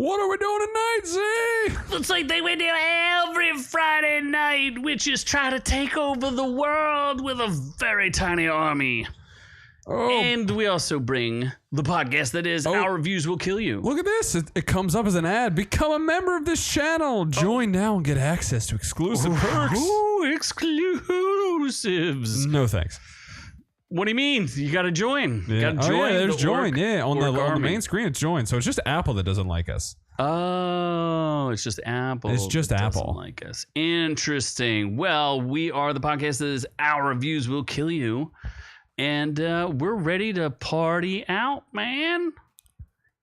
What are we doing tonight, Z? Looks like they went there every Friday night, witches try to take over the world with a very tiny army. Oh. And we also bring the podcast that is Our Reviews Will Kill You. Look at this. It comes up as an ad. Become a member of this channel. Join now and get access to exclusive perks. Ooh, exclusives. No thanks. What do you mean? You got to join. Yeah. Got to join. There's join. On the main army. screen, it's join. So it's just Apple that doesn't like us. Oh, it's just Apple. It's just that Apple. doesn't like us. Interesting. Well, we are the podcast that is Our Reviews Will Kill You. And we're ready to party out, man.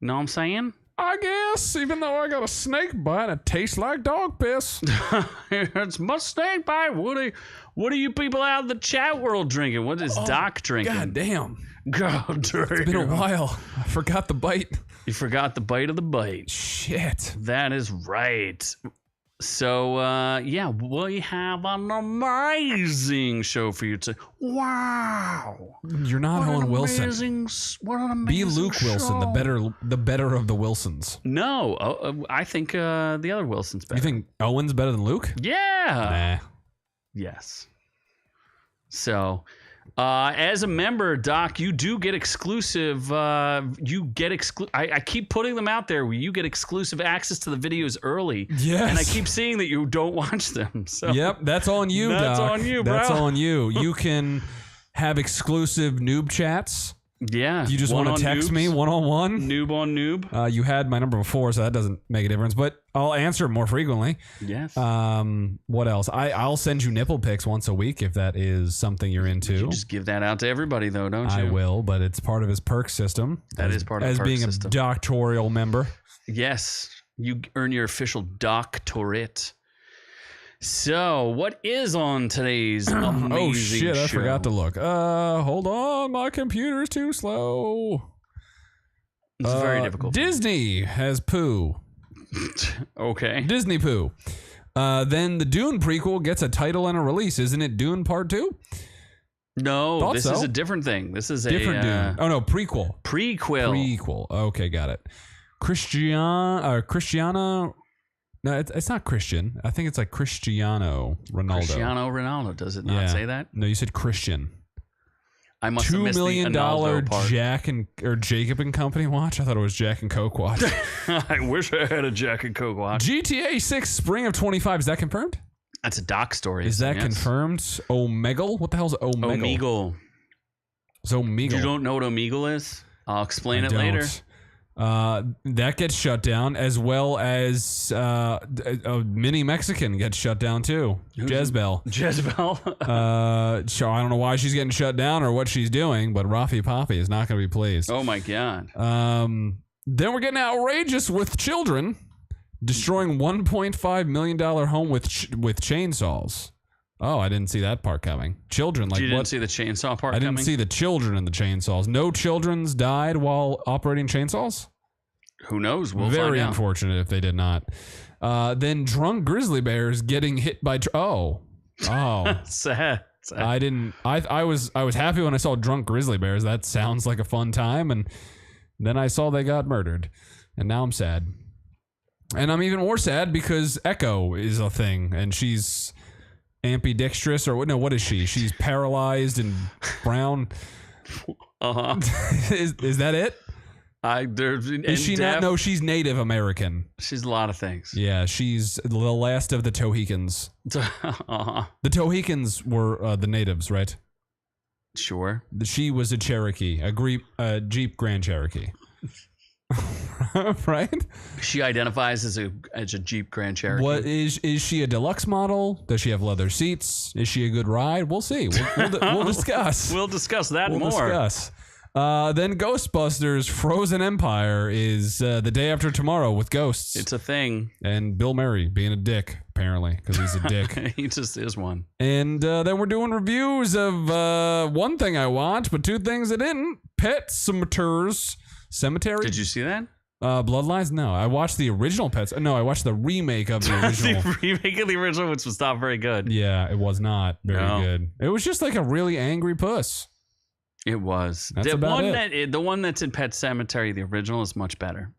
Know what I'm saying? I guess, even though I got a snake bite, it tastes like dog piss. It's my snake bite. What are you people out in the chat world drinking? What is Doc drinking? God damn. God damn. It's been a while. I forgot the bite. You forgot the bite of the bite. Shit. That is right. So, yeah, we have an amazing show for you today. Wow. You're not Owen Wilson. What an amazing Be Luke Wilson, show. the better of the Wilsons. No, I think the other Wilson's better. You think Owen's better than Luke? Yeah. Nah. Yes. So, as a member, Doc, you do get exclusive. I keep putting them out there where you get exclusive access to the videos early. Yes. And I keep seeing that you don't watch them. So Yep, that's on you, that's Doc. on you, bro. That's on you. You can have exclusive noob chats. Yeah. You just want to text me one-on-one? Noob on noob. You had my number before, so that doesn't make a difference. But I'll answer more frequently. Yes. What else? I'll send you nipple pics once a week if that is something you're into. You just give that out to everybody, though, don't you? I will, but it's part of his perk system. That is part of the perk being system. A doctoral member. Yes. You earn your official doctorate. So, what is on today's amazing show? I forgot to look. Hold on, my computer's too slow. It's very difficult. Disney has Pooh. Okay. Disney Pooh. Then the Dune prequel gets a title and a release. Isn't it Dune Part 2? No, this is a different thing. This is different Dune. Oh, no, prequel. Prequel. Okay, got it. Cristiano... No, it's not Christian. I think it's like Cristiano Ronaldo. Cristiano Ronaldo. Does it not say that? No, you said Christian. I must have missed the $2 million part. Jacob and Company watch. I thought it was Jack and Coke watch. I wish I had a Jack and Coke watch. GTA 6 Spring of 25. Is that confirmed? That's a doc story. Is that confirmed? Omegle? What the hell is Omegle? Omegle. It's Omegle. You don't know what Omegle is? I'll explain it later. That gets shut down, as well as a mini Mexican gets shut down too. Jezebel. Jezebel. So I don't know why she's getting shut down or what she's doing, but Rafi Poppy is not going to be pleased. Oh my god. Then we're getting outrageous with children destroying $1.5 million home with chainsaws. Oh, I didn't see that part coming. Children, like what? You didn't see the chainsaw part I coming? didn't see the children in the chainsaws. No children's died while operating chainsaws? Who knows? We'll Very find out. unfortunate if they did not. Then drunk grizzly bears getting hit by... Sad. I was happy when I saw drunk grizzly bears. That sounds like a fun time. And then I saw they got murdered. And now I'm sad. And I'm even more sad because Echo is a thing. And she's... ambidextrous, or no, what is she? She's paralyzed and brown. Is that it? Is she not? No, she's Native American. She's a lot of things. Yeah, she's the last of the Tohicans. The Tohicans were the natives, right? Sure. She was a Cherokee, a Jeep Grand Cherokee. Right? She identifies as a Jeep Grand Cherokee. What is she a deluxe model? Does she have leather seats? Is she a good ride? We'll see. We'll discuss. We'll discuss that more. We'll discuss. Then Ghostbusters Frozen Empire is the day after tomorrow with ghosts. It's a thing. And Bill Murray being a dick, apparently, because he's a dick. He just is one. And then we're doing reviews of one thing I watched, but two things I didn't. Pet SematarZ. Sematary? Did you see that? Bloodlines? No. I watched the original Pets. No, I watched the remake of the original. The remake of the original, which was not very good. Yeah, it was not very good. It was just like a really angry puss. It was. That's about it. The one that's in Pet Sematary, the original, is much better.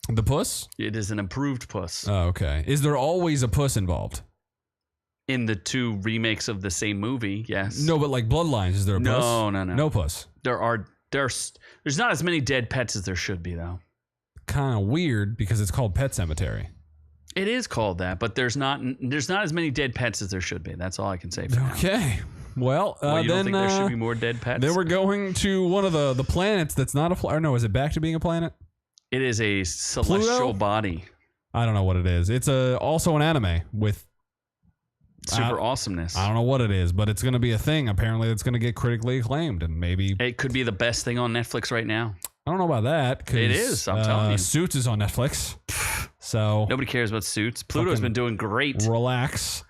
The puss? It is an improved puss. Oh, okay. Is there always a puss involved? In the 2 remakes of the same movie, yes. No, but like Bloodlines, is there a puss? No. No puss. There's not as many dead pets as there should be, though. Kind of weird because it's called Pet Sematary. It is called that, but there's not as many dead pets as there should be. That's all I can say for now. Okay. Well, You then don't think there should be more dead pets? then we're going to one of the planets that's not a planet. No, is it back to being a planet? It is a celestial Pluto? body. I don't know what it is. It's also an anime with Super awesomeness. I don't know what it is, but it's going to be a thing apparently that's going to get critically acclaimed, and maybe It could be the best thing on Netflix right now. I don't know about that. 'Cause, It is, I'm telling you. Suits is on Netflix, so Nobody cares about Suits. Pluto's Fucking been doing great. relax.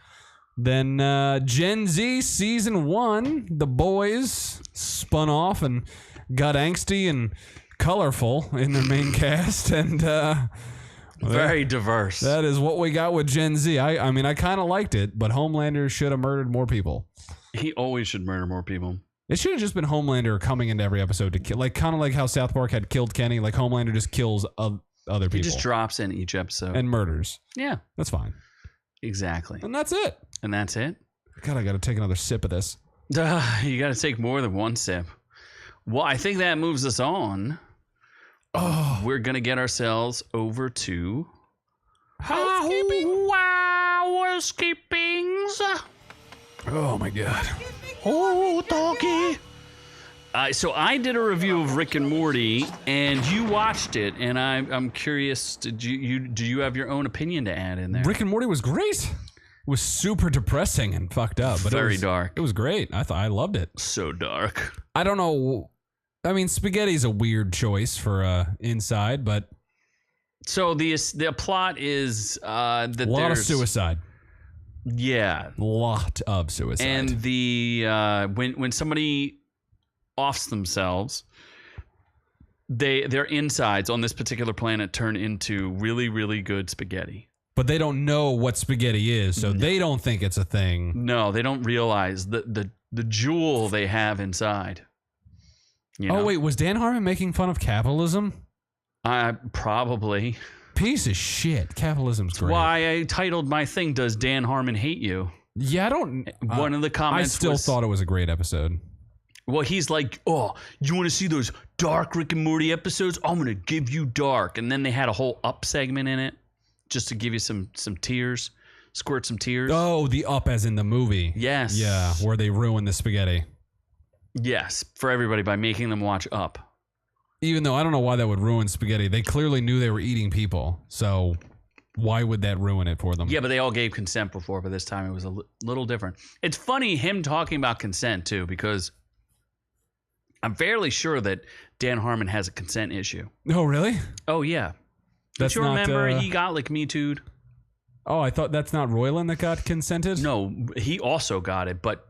Then Gen Z season 1, the boys spun off and got angsty and colorful in their main cast, and Very diverse. that is what we got with Gen Z. I mean, I kind of liked it, but Homelander should have murdered more people. He always should murder more people. It should have just been Homelander coming into every episode to kill, like kind of like how South Park had killed Kenny. Like Homelander just kills other people. He just drops in each episode. and murders. Yeah, That's fine, exactly. and that's it. And that's it. God, I got to take another sip of this. You got to take more than one sip. Well, I think that moves us on. Oh, We're going to get ourselves over to housekeeping. housekeepings. Oh my God. Oh, doggy. So I did a review of Rick and Morty, and you watched it, and I'm curious. Do you have your own opinion to add in there? Rick and Morty was great. It was super depressing and fucked up, but Very it was, dark. It was great. I loved it. So dark. I don't know. I mean, spaghetti's a weird choice for inside, but So the plot is that a lot of there's suicide. Yeah, Lot of suicide. and the when somebody offs themselves, their insides on this particular planet turn into really, really good spaghetti. but they don't know what spaghetti is, so they don't think it's a thing. No, they don't realize the jewel they have inside. You know? Oh wait, was Dan Harmon making fun of capitalism? Probably. Piece of shit. Capitalism's great. Why I titled my thing, "Does Dan Harmon hate you?" Yeah, I don't. One of the I comments still was, thought it was a great episode. well, he's like, "Oh, you want to see those dark Rick and Morty episodes? I'm gonna give you dark." And then they had a whole up segment in it, just to give you some tears, squirt some tears. Oh, the Up as in the movie. Yes. Yeah, where they ruin the spaghetti. Yes, for everybody by making them watch Up. Even though I don't know why that would ruin spaghetti. They clearly knew they were eating people. So why would that ruin it for them? Yeah, but they all gave consent before, but this time it was a little different. It's funny him talking about consent too, because I'm fairly sure that Dan Harmon has a consent issue. Oh, really? Oh, yeah. That's Don't you not, remember he got like Me Too'd? Oh, I thought that's not Roiland that got consented? No, he also got it, but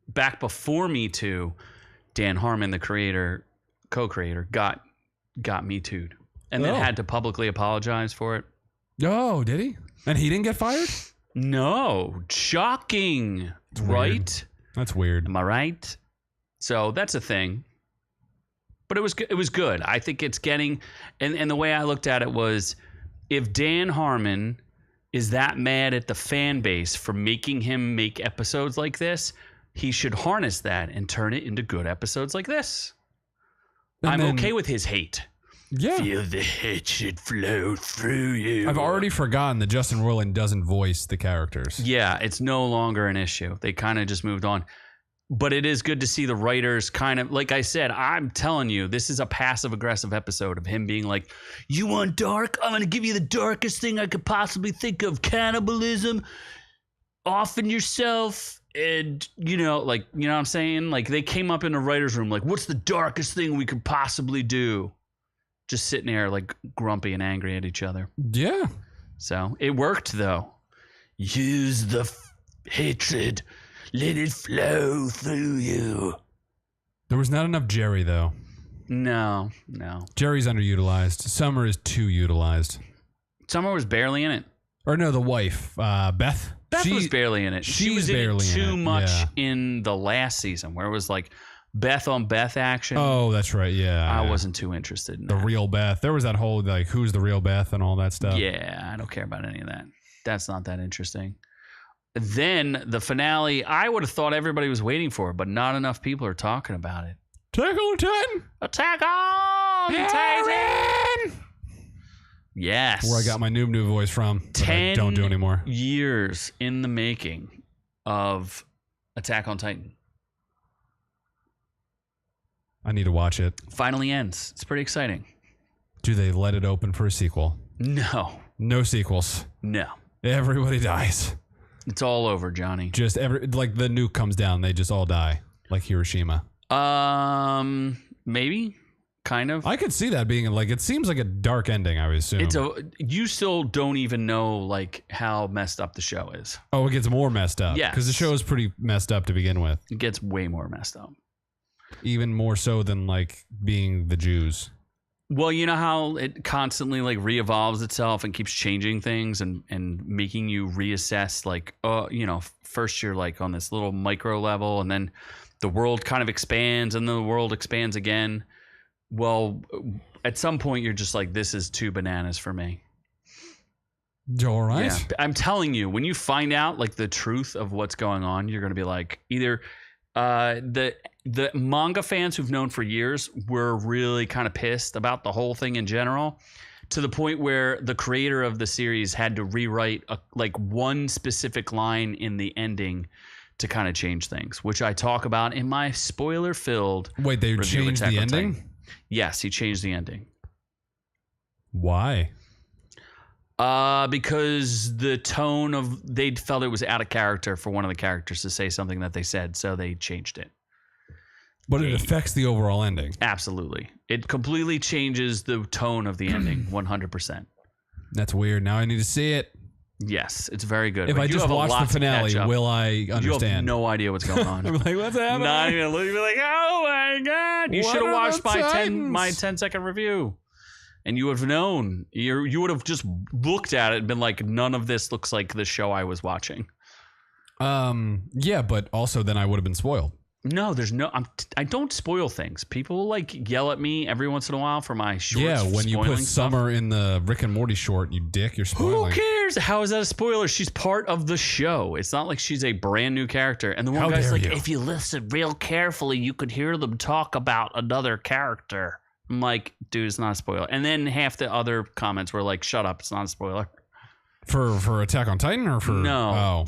back before Me Too, Dan Harmon, the co-creator, got Me Too'd, and then had to publicly apologize for it. Oh, did he? And he didn't get fired? No, shocking, Weird. right? That's weird. Am I right? So that's a thing. But it was good. I think it's getting, and the way I looked at it was, if Dan Harmon is that mad at the fan base for making him make episodes like this, he should harness that and turn it into good episodes like this. And I'm then- okay with his hate. Yeah. Feel the hatred flow through you. I've already forgotten that Justin Roiland doesn't voice the characters. Yeah, it's no longer an issue. They kind of just moved on. But it is good to see the writers kind of, like I said, I'm telling you, this is a passive-aggressive episode of him being like, you want dark? I'm going to give you the darkest thing I could possibly think of. Cannibalism, offing yourself, and, you know what I'm saying? Like, they came up in the writer's room like, what's the darkest thing we could possibly do? Just sitting there, like, grumpy and angry at each other. Yeah. So, it worked, though. Use the hatred. Let it flow through you. There was not enough Jerry, though. No. Jerry's underutilized. Summer is too utilized. Summer was barely in it. Or no, the wife, Beth. Beth was barely in it. She she's was in it barely in too it, much yeah. in the last season, where it was like Beth on Beth action. Oh, that's right. Yeah. I wasn't too interested in the that. real Beth. There was that whole like who's the real Beth and all that stuff. Yeah, I don't care about any of that. That's not that interesting. Then the finale, I would have thought everybody was waiting for, but not enough people are talking about it. Attack on Titan. Attack on Titan. Yes. Where I got my noob voice from. That I don't do anymore. Years in the making of Attack on Titan. I need to watch it. Finally ends. It's pretty exciting. Do they let it open for a sequel? No. No sequels. No. Everybody dies. It's all over, Johnny. Just like the nuke comes down, they just all die, like Hiroshima. Maybe, kind of. I could see that being like it seems like a dark ending. I would assume. You still don't even know like how messed up the show is. Oh, it gets more messed up. Yes. Because the show is pretty messed up to begin with. It gets way more messed up. Even more so than like being the Jews. Well, you know how it constantly like re-evolves itself and keeps changing things and making you reassess like, first you're like on this little micro level and then the world kind of expands and then the world expands again. Well, at some point you're just like, this is too bananas for me. All right. Yeah. I'm telling you, when you find out like the truth of what's going on, you're going to be like either the manga fans who've known for years were really kind of pissed about the whole thing in general, to the point where the creator of the series had to rewrite like one specific line in the ending to kind of change things, which I talk about in my spoiler-filled. Wait, they review of changed Attack the on ending? Titan. Yes, he changed the ending. Why? Because the tone of they felt it was out of character for one of the characters to say something that they said, so they changed it. But it affects the overall ending. Absolutely. It completely changes the tone of the ending 100%. That's weird. Now I need to see it. Yes, it's very good. If But I you just have a watch lot the to finale, catch up. will I understand? You have no idea what's going on. I'm like, what's happening? Not even you'll be like, oh my God. You What should have are watched the my Titans? 10-second review. And you would have known. You would have just looked at it and been like, none of this looks like the show I was watching. Yeah, but also then I would have been spoiled. No, there's no. I don't spoil things. People like yell at me every once in a while for my shorts. Yeah, when you put spoiling stuff. Summer in the Rick and Morty short, you dick, you're spoiling. Who cares? How is that a spoiler? She's part of the show. It's not like she's a brand new character. And the one How guy's dare like, you. if you listen real carefully, you could hear them talk about another character. I'm like, dude, it's not a spoiler. And then half the other comments were like, shut up, it's not a spoiler. For Attack on Titan or for No, Oh.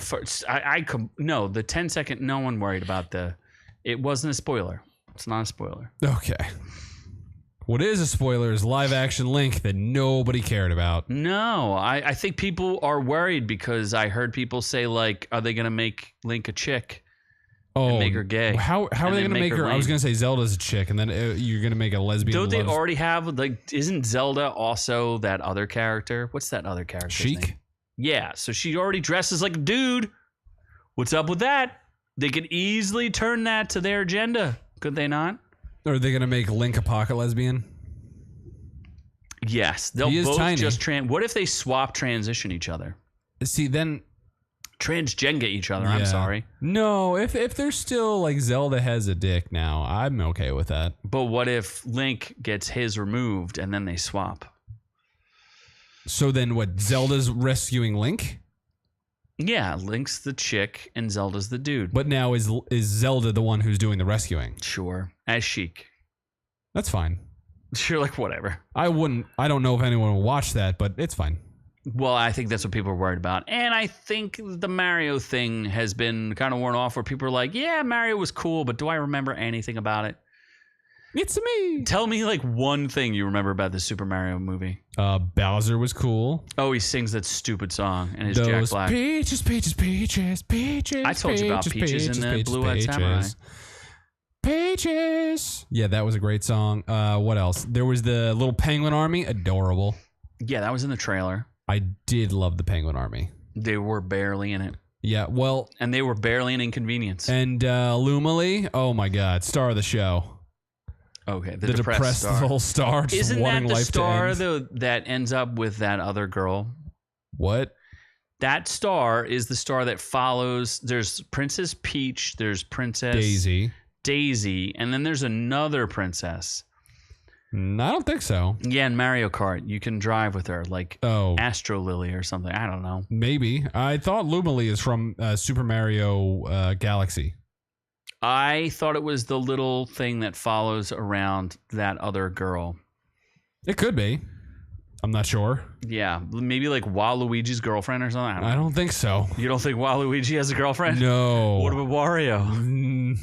no, the 10-second. No one worried about the. It wasn't a spoiler. It's not a spoiler. Okay. What is a spoiler is live action Link that nobody cared about. No, I think people are worried because I heard people say like, are they gonna make Link a chick? Oh, make her gay. How are And they then going to make her? I was lame. going to say Zelda's a chick, and then you're going to make a lesbian. Don't they loves- already have like? Isn't Zelda also that other character? What's that other character? Sheik? Yeah, so she already dresses like a dude. What's up with that? They could easily turn that to their agenda, could they not? Or are they going to make Link a pocket lesbian? Yes, they'll He is both tiny. just What if they swap transition each other? See, then Transgender each other. I'm yeah. sorry, No, if there's still like Zelda has a dick now, I'm okay with that. but what if Link gets his removed and then they swap? So then what? Zelda's rescuing Link, Yeah, Link's the chick and Zelda's the dude. but now is Zelda the one who's doing the rescuing? Sure, as Sheik. That's fine. You're like, whatever. I don't know if anyone will watch that, but it's fine. Well, I think that's what people are worried about. And I think the Mario thing has been kind of worn off where people are like, yeah, Mario was cool, but do I remember anything about it? It's me. Tell me like one thing you remember about the Super Mario movie. Bowser was cool. Oh, he sings that stupid song and his Jack Those Black. peaches, peaches, peaches, peaches. I told you about Peaches in the Blue-Eyed Samurai. Peaches. Yeah, that was a great song. What else? There was the little penguin army. Adorable. Yeah, that was in the trailer. I did love the penguin army. They were barely in it. Yeah, well, And they were barely an inconvenience. and Lumily. Oh my God, star of the show. Okay, The depressed star. little star. Just Isn't that wanting the life star to end. though that ends up with that other girl? What? That star is the star that follows. There's Princess Peach. There's Princess Daisy. Daisy, and then there's another princess. I don't think so. Yeah, in Mario Kart, you can drive with her, like Astro Lily or something. I don't know. Maybe. I thought Lumily is from Super Mario Galaxy. I thought it was the little thing that follows around that other girl. It could be. I'm not sure. Yeah, maybe like Waluigi's girlfriend or something. I don't think so. You don't think Waluigi has a girlfriend? No. What about Wario?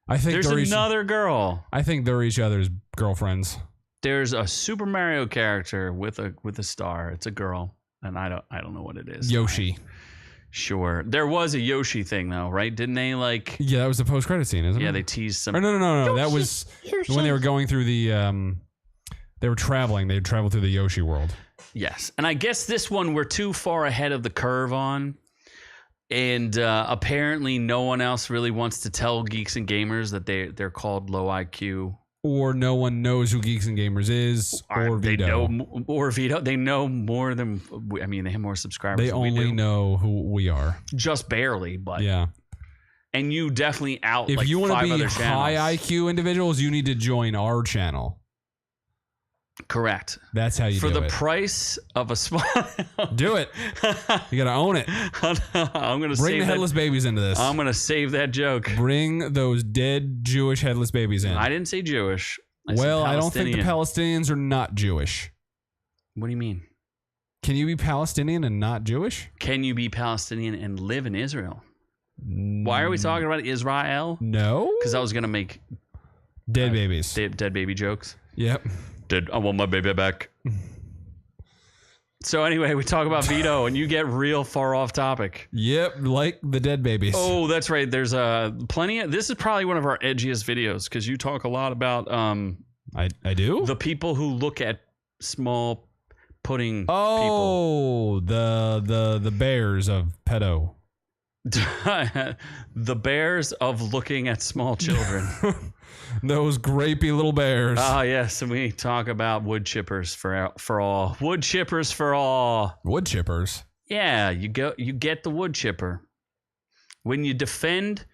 I think there's another girl. I think they're each other's girlfriends. There's a Super Mario character with a star. It's a girl, and I don't know what it is. Yoshi. Sure. There was a Yoshi thing though, right? Didn't they like? Yeah, that was the post-credit scene, isn't it? Yeah, they teased some. Or no. That was when they were going through the. They were traveling. They traveled through the Yoshi world. Yes, and I guess this one we're too far ahead of the curve on, and apparently no one else really wants to tell geeks and gamers that they're called low IQ. Or no one knows who Geeks and Gamers is, or Vito. They know more than. I mean, they have more subscribers. They only know who we are. Just barely, but yeah. And you definitely out. If like you want to be high channels. IQ individuals, you need to join our channel. Correct. That's how you do it. For the price of a small. Do it. You gotta own it. I'm gonna bring the headless babies into this. I'm gonna save that joke. Bring those dead Jewish headless babies in. I didn't say Jewish. I don't think the Palestinians are not Jewish. What do you mean? Can you be Palestinian and not Jewish? Can you be Palestinian and live in Israel? Why are we talking about Israel? No. Because I was gonna make dead babies. Dead baby jokes. Yep. I want my baby back. So anyway, we talk about Vito, and you get real far off topic. Yep, like the dead babies. Oh, that's right. There's plenty of. This is probably one of our edgiest videos because you talk a lot about. I do. The people who look at small pudding. Oh, people. the bears of pedo. The bears of looking at small children. Those grapey little bears. Ah, yes, and we talk about wood chippers for all. Wood chippers for all. Wood chippers. Yeah, you get the wood chipper. When you defend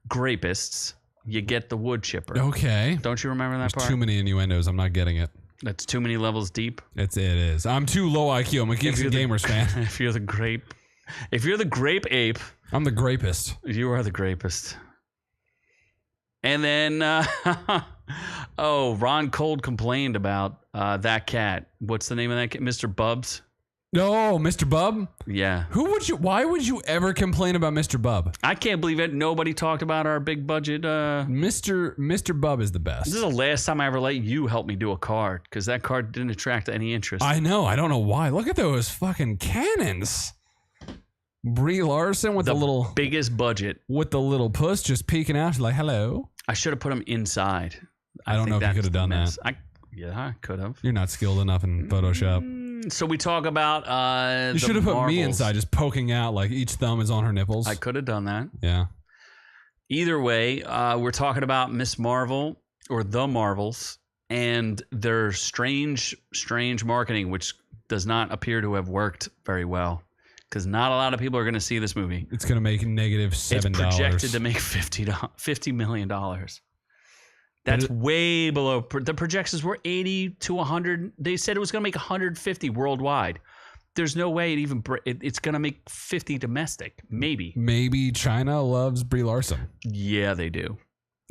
grapists, you get the wood chipper. Okay. Don't you remember that part? Too many innuendos. I'm not getting it. That's too many levels deep. It is. I'm too low IQ. I'm a Geeks and Gamers fan. If you're the grape ape, I'm the grapist. You are the grapist. And then, Ron Cold complained about that cat. What's the name of that cat? Mr. Bubs? No, Mr. Bub? Yeah. Why would you ever complain about Mr. Bub? I can't believe it. Nobody talked about our big budget. Mr. Bub is the best. This is the last time I ever let you help me do a card because that card didn't attract any interest. I know. I don't know why. Look at those fucking cannons. Brie Larson with the little biggest budget with the little puss just peeking out. She's like, "Hello." I should have put them inside. I don't know if you could have done that. I could have. You're not skilled enough in Photoshop. So we talk about. You should have put me inside, just poking out like each thumb is on her nipples. I could have done that. Yeah. Either way, we're talking about Miss Marvel or the Marvels and their strange marketing, which does not appear to have worked very well. Because not a lot of people are going to see this movie. It's going to make -$7. It's projected to make $50 million. That's way below. The projections were 80 to 100. They said it was going to make 150 worldwide. There's no way it's going to make 50 domestic. Maybe. Maybe China loves Brie Larson. Yeah, they do.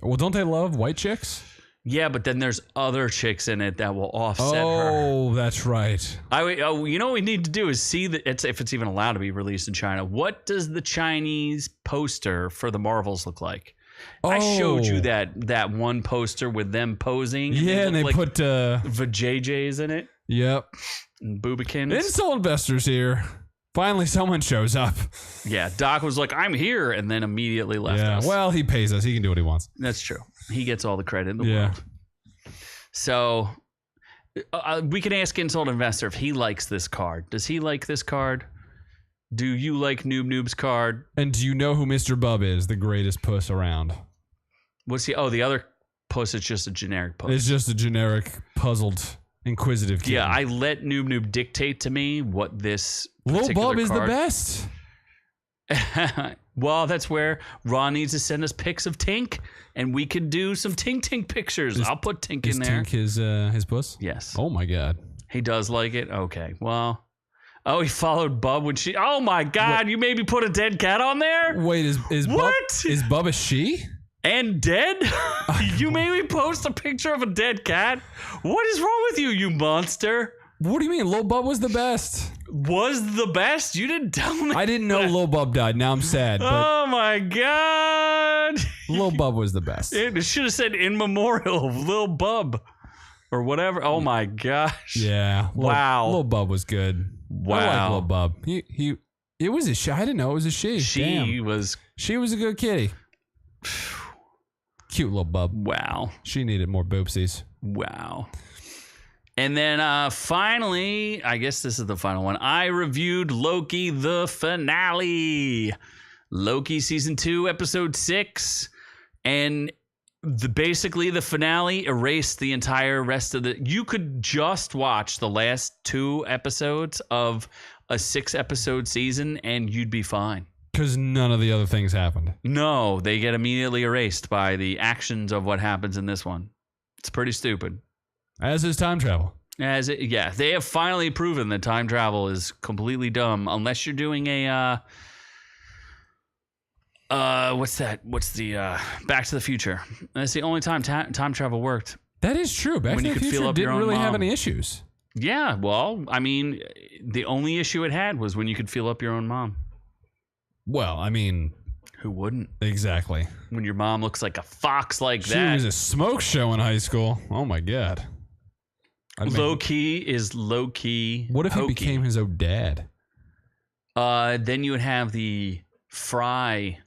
Well, don't they love white chicks? Yeah, but then there's other chicks in it that will offset her. Oh, that's right. You know what we need to do is see if it's even allowed to be released in China. What does the Chinese poster for the Marvels look like? Oh. I showed you that one poster with them posing. And they put vajayjays in it. Yep. And boobikins. Insult investors here. Finally, someone shows up. Yeah, Doc was like, "I'm here," and then immediately left us. Well, he pays us. He can do what he wants. That's true. He gets all the credit in the world. So we can ask Insult Investor if he likes this card. Does he like this card? Do you like Noob Noob's card? And do you know who Mr. Bub is, the greatest puss around? What's he? Oh, the other puss is just a generic puss. It's just a generic, puzzled, inquisitive kid. Yeah, I let Noob Noob dictate to me what this Lil Bub is card. the best. Well, that's where Ron needs to send us pics of Tink, and we can do some Tink pictures. I'll put Tink in there. Is Tink his puss? Yes. Oh my god. He does like it? Okay. Well. Oh, he followed Bub when she... Oh my god, what? You made me put a dead cat on there? Wait, is what? Is Bub a she? And dead? You made me post a picture of a dead cat? What is wrong with you, you monster? What do you mean? Lil Bub was the best. Was the best? You didn't tell me. I didn't know Lil Bub died. Now I'm sad. But oh my god. Lil Bub was the best. It should have said in memorial of Lil Bub or whatever. Oh my gosh. Yeah. Wow. Lil Bub was good. Wow. I like Lil Bub. It was a she. I didn't know it was a she. She was a good kitty. Cute little bub. Wow. She needed more boopsies. Wow. And then finally, I guess this is the final one. I reviewed Loki, the finale. Loki season 2, episode 6. And basically the finale erased the entire rest of the... You could just watch the last 2 episodes of a 6-episode season and you'd be fine. Because none of the other things happened. No, they get immediately erased by the actions of what happens in this one. It's pretty stupid. As is time travel. Yeah, they have finally proven that time travel is completely dumb unless you're doing a what's that? What's the Back to the Future? That's the only time time travel worked. That is true. Back to the Future didn't really have any issues. Yeah, well, I mean, the only issue it had was when you could feel up your own mom. Well, I mean... Who wouldn't? Exactly. When your mom looks like a fox like that. She was a smoke show in high school. Oh, my God. Low-key is low-key. What if he became his own dad? Then you would have the Fry...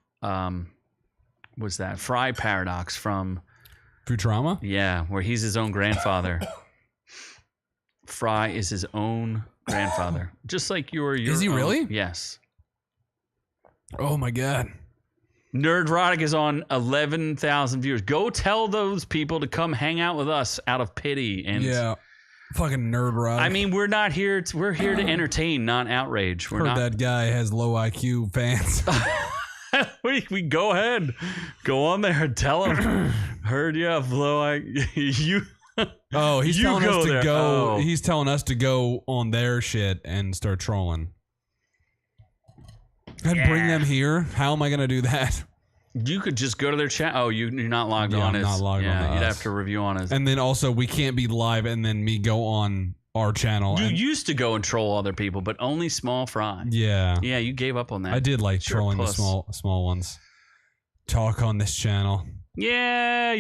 what's that? Fry paradox from... Futurama? Yeah, where he's his own grandfather. Fry is his own grandfather. Just like your Is he really? Yes. Oh my God. Nerdrotic is on 11,000 viewers. Go tell those people to come hang out with us out of pity. And yeah. Fucking Nerdrotic. I mean, we're not here. We're here to entertain, not outrage. We're Heard not. That guy has low IQ fans. we go ahead. Go on there and tell him. Heard you have low IQ. You. Oh, he's telling us to go. Oh. He's telling us to go on their shit and start trolling. And bring them here? How am I going to do that? You could just go to their chat. Oh, you're not logged on. I'm not logged on. Yeah, you'd have to review on us. And then also, we can't be live and then me go on our channel. You used to go and troll other people, but only Small Fry. Yeah. Yeah, you gave up on that. I did like trolling the small ones. Talk on this channel. Yeah.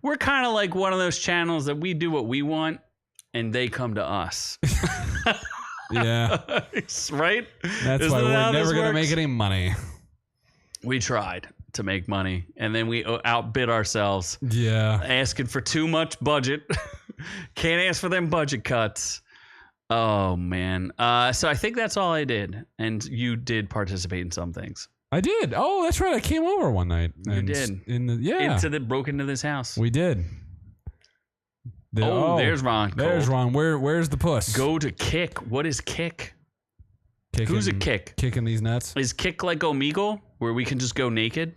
We're kind of like one of those channels that we do what we want, and they come to us. Yeah. Right? That's why we're never going to make any money. We tried to make money, and then we outbid ourselves. Yeah. Asking for too much budget. Can't ask for them budget cuts. Oh, man. So I think that's all I did. And you did participate in some things. I did. Oh, that's right. I came over one night. You did. Broke into this house. We did. There's Ron. There's Ron. Where's the puss? Go to Kick. What is Kick? Who's a Kick? Kicking these nuts? Is Kick like Omegle, where we can just go naked?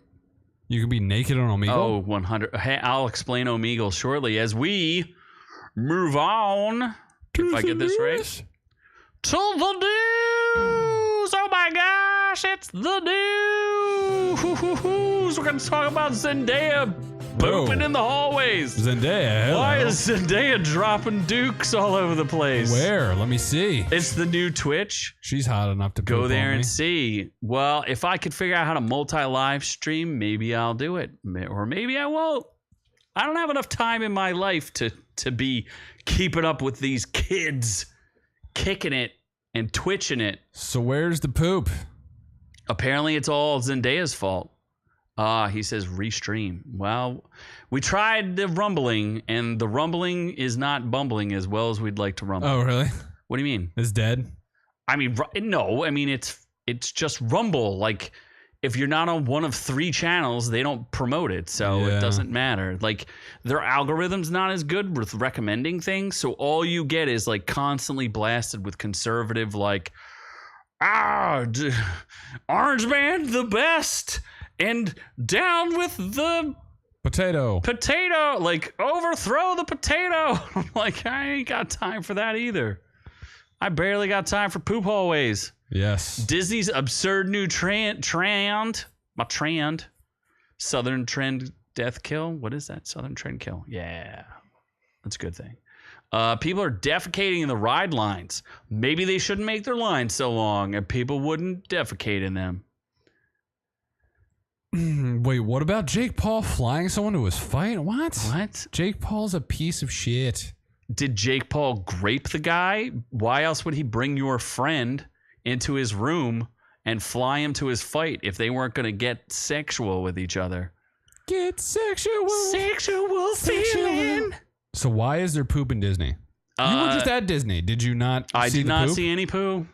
You can be naked on Omegle? Oh, 100. Hey, I'll explain Omegle shortly as we move on. If I get this right. To the news. Oh my gosh, it's the news. We're going to talk about Zendaya pooping in the hallways. Zendaya. Why is Zendaya dropping dukes all over the place? Where? Let me see. It's the new Twitch. She's hot enough to go there and me. See. Well, if I could figure out how to multi-live stream, maybe I'll do it, or maybe I won't. I don't have enough time in my life to be keeping up with these kids kicking it and twitching it. So where's the poop? Apparently, it's all Zendaya's fault. He says restream. Well, we tried the rumbling, and the rumbling is not bumbling as well as we'd like to rumble. Oh, really? What do you mean? It's dead? I mean, no. I mean, it's just Rumble. Like, if you're not on one of 3 channels, they don't promote it, so it doesn't matter. Like, their algorithm's not as good with recommending things, so all you get is, like, constantly blasted with conservative, like, Orange Man, the best, and down with the Potato. Like, overthrow the potato. I'm like, I ain't got time for that either. I barely got time for Poo Hallways. Yes. Disney's absurd new trend. Southern Trend Death Kill. What is that? Southern Trend Kill. Yeah. That's a good thing. People are defecating in the ride lines. Maybe they shouldn't make their lines so long and people wouldn't defecate in them. Wait, what about Jake Paul flying someone to his fight? What? Jake Paul's a piece of shit. Did Jake Paul grape the guy? Why else would he bring your friend into his room and fly him to his fight if they weren't going to get sexual with each other? Get sexual. Sexual feeling. So why is there poop in Disney? You were just at Disney. Did you not I see did the not poop? see any poo.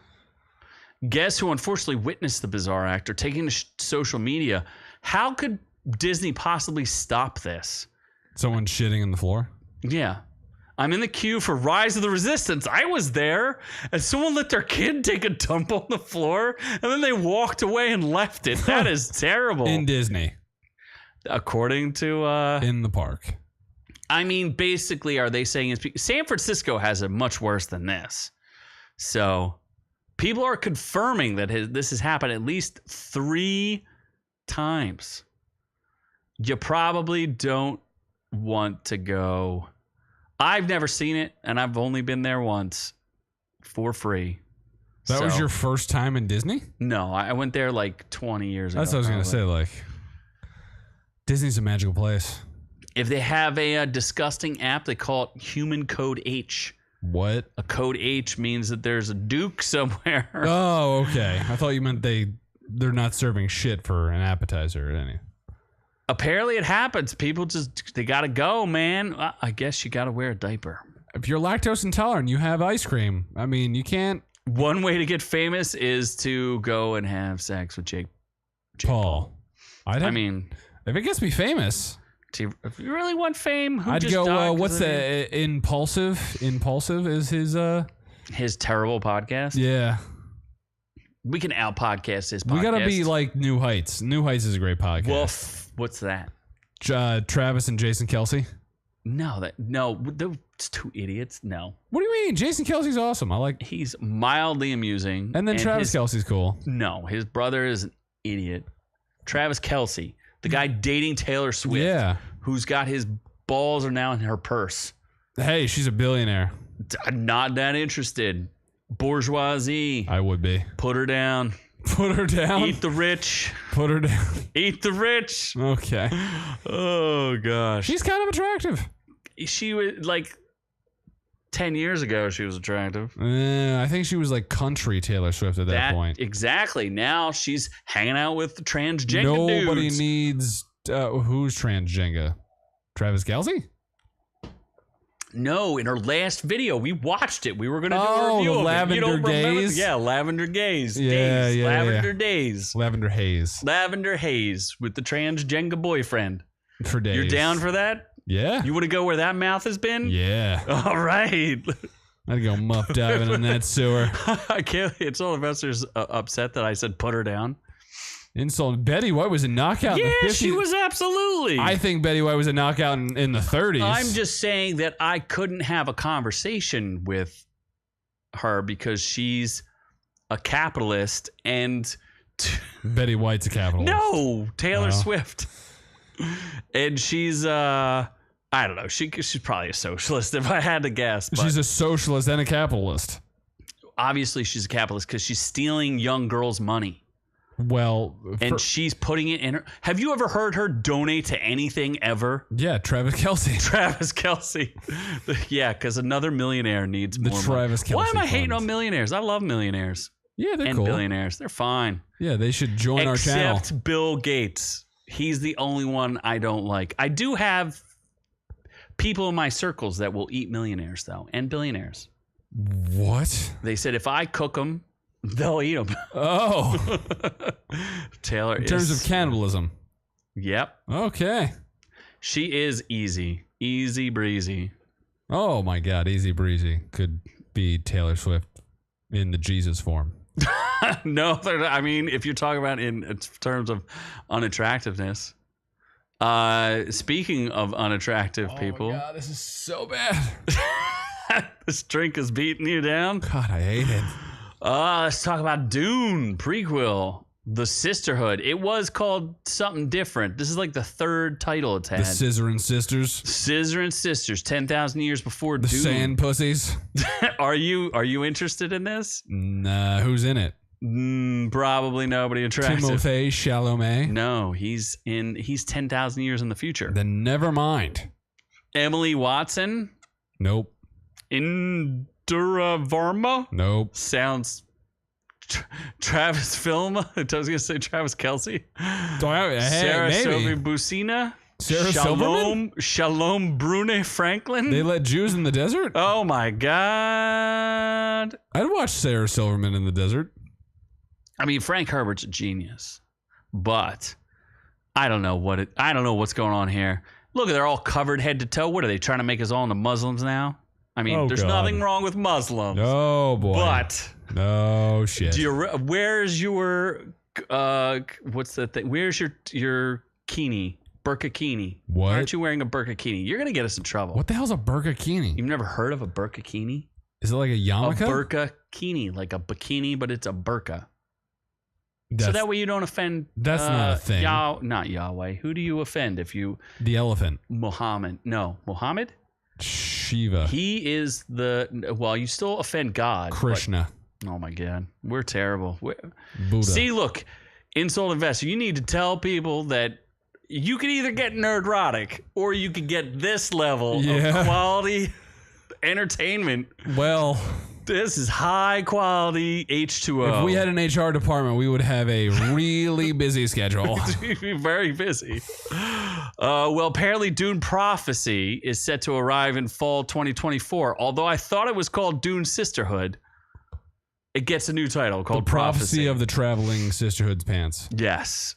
Guess who unfortunately witnessed the bizarre actor taking to social media? How could Disney possibly stop this? Someone shitting in the floor? Yeah. I'm in the queue for Rise of the Resistance. I was there, and someone let their kid take a dump on the floor, and then they walked away and left it. That is terrible. In Disney. According to... in the park. I mean, basically, are they saying... San Francisco has it much worse than this. So, people are confirming that this has happened at least 3 times. You probably don't want to go... I've never seen it, and I've only been there once for free. That was your first time in Disney? No, I went there like 20 years ago. That's what I was going to say. Like, Disney's a magical place. If they have a disgusting app, they call it Human Code H. What? A code H means that there's a Duke somewhere. Oh, okay. I thought you meant they're not serving shit for an appetizer or anything. Apparently it happens. People they got to go, man. I guess you got to wear a diaper. If you're lactose intolerant, you have ice cream. I mean, you can't. One way to get famous is to go and have sex with Jake Paul. I mean, if it gets me famous. If you really want fame, I'd go, what's that? Impulsive? Impulsive is his terrible podcast? Yeah. We can out-podcast his podcast. We got to be like New Heights. New Heights is a great podcast. Woof. What's that? Travis and Jason Kelce. No, those 2 idiots. No. What do you mean? Jason Kelce's awesome. He's mildly amusing. And then Travis Kelce's cool. No, his brother is an idiot. Travis Kelce, the guy dating Taylor Swift. Yeah. Who's got his balls are now in her purse. Hey, she's a billionaire. Not that interested. Bourgeoisie. I would be. Put her down. Put her down. Eat the rich. Put her down. Eat the rich. Okay. Oh, gosh. She's kind of attractive. She was like 10 years ago, she was attractive. I think she was like country Taylor Swift at that point. Exactly. Now she's hanging out with transgender Nobody dudes. needs... who's transgender? Travis Kelce? No, in her last video, we watched it. We were going to do a Oh, review the of Lavender it. You don't remember? Gaze? Yeah, Lavender Gaze. Yeah, Days. yeah, Lavender yeah. Days. Lavender Haze. Lavender Haze with the transgender boyfriend. For days. You're down for that? Yeah. You want to go where that mouth has been? Yeah. All right. I'd go muff diving in that sewer. I can't. It's all investors upset that I said put her down. Insult. Betty White was a knockout in the 50s. Yeah, she was absolutely. I think Betty White was a knockout in the 30s. I'm just saying that I couldn't have a conversation with her because she's a capitalist and Betty White's a capitalist. no, Taylor Swift. And she's I don't know. She's probably a socialist if I had to guess. But She's a socialist and a capitalist. obviously she's a capitalist because she's stealing young girls' money. Well, And she's putting it in her. Have you ever heard her donate to anything ever? yeah, Travis Kelce. Travis Kelce. Yeah, because another millionaire needs The more Travis money. Why Kelce am I hating fund. on millionaires? I love millionaires Yeah, they're and cool. billionaires. They're fine. Yeah, they should join our channel. Except Bill Gates. He's the only one I don't like. I do have people in my circles that will eat millionaires, though, and billionaires. What? They said if I cook them, they'll eat them. Oh, Taylor in terms of cannibalism. Yep. Okay. She is easy. Easy breezy. Oh my God, easy breezy could be Taylor Swift in the Jesus form. No, they're not. I mean, if you're talking about in terms of unattractiveness. Speaking of unattractive people. Oh my God, this is so bad. This drink is beating you down. God, I hate it. Let's talk about Dune prequel, The Sisterhood. It was called something different. This is like the third title it's had. The Scissorin' Sisters. Scissorin' Sisters, 10,000 years before The Dune. Sand Pussies. Are you interested in this? Nah, who's in it? Probably nobody attractive. Timothée Chalamet. No, he's 10,000 years in the future. Then never mind. Emily Watson. Nope. Indira Varma. Nope. Sounds Travis Filma. I was gonna say Travis Kelsey. Sarah maybe. Sophie Busina. Sarah Silverman? Shalom Brune Franklin. They let Jews in the desert? Oh my God. I'd watch Sarah Silverman in the desert. I mean, Frank Herbert's a genius, but I don't know what's going on here. Look, they're all covered head to toe. What are they trying to make us all into Muslims now? I mean, there's nothing wrong with Muslims. Oh boy. But no shit. Where's your what's the thing? Where's your kini? Burkini. What? Why aren't you wearing a burkini? You're gonna get us in trouble. What the hell's a burkini? You've never heard of a burkini? Is it like a yarmulke? A burkini, like a bikini, but it's a burqa. So that way you don't offend. That's not a thing. Not Yahweh. Who do you offend if you? The elephant. Muhammad. No, Muhammad. Shiva. He is you still offend God. Krishna. But, oh my God, we're terrible. Buddha. See, look, insult investor. You need to tell people that you can either get nerdrotic or you could get this level of quality entertainment. Well, this is high quality H2O. if we had an HR department, we would have a really busy schedule. We'd be very busy. Well, apparently Dune Prophecy is set to arrive in fall 2024. Although I thought it was called Dune Sisterhood, it gets a new title called The Prophecy of the Traveling Sisterhood's Pants. Yes.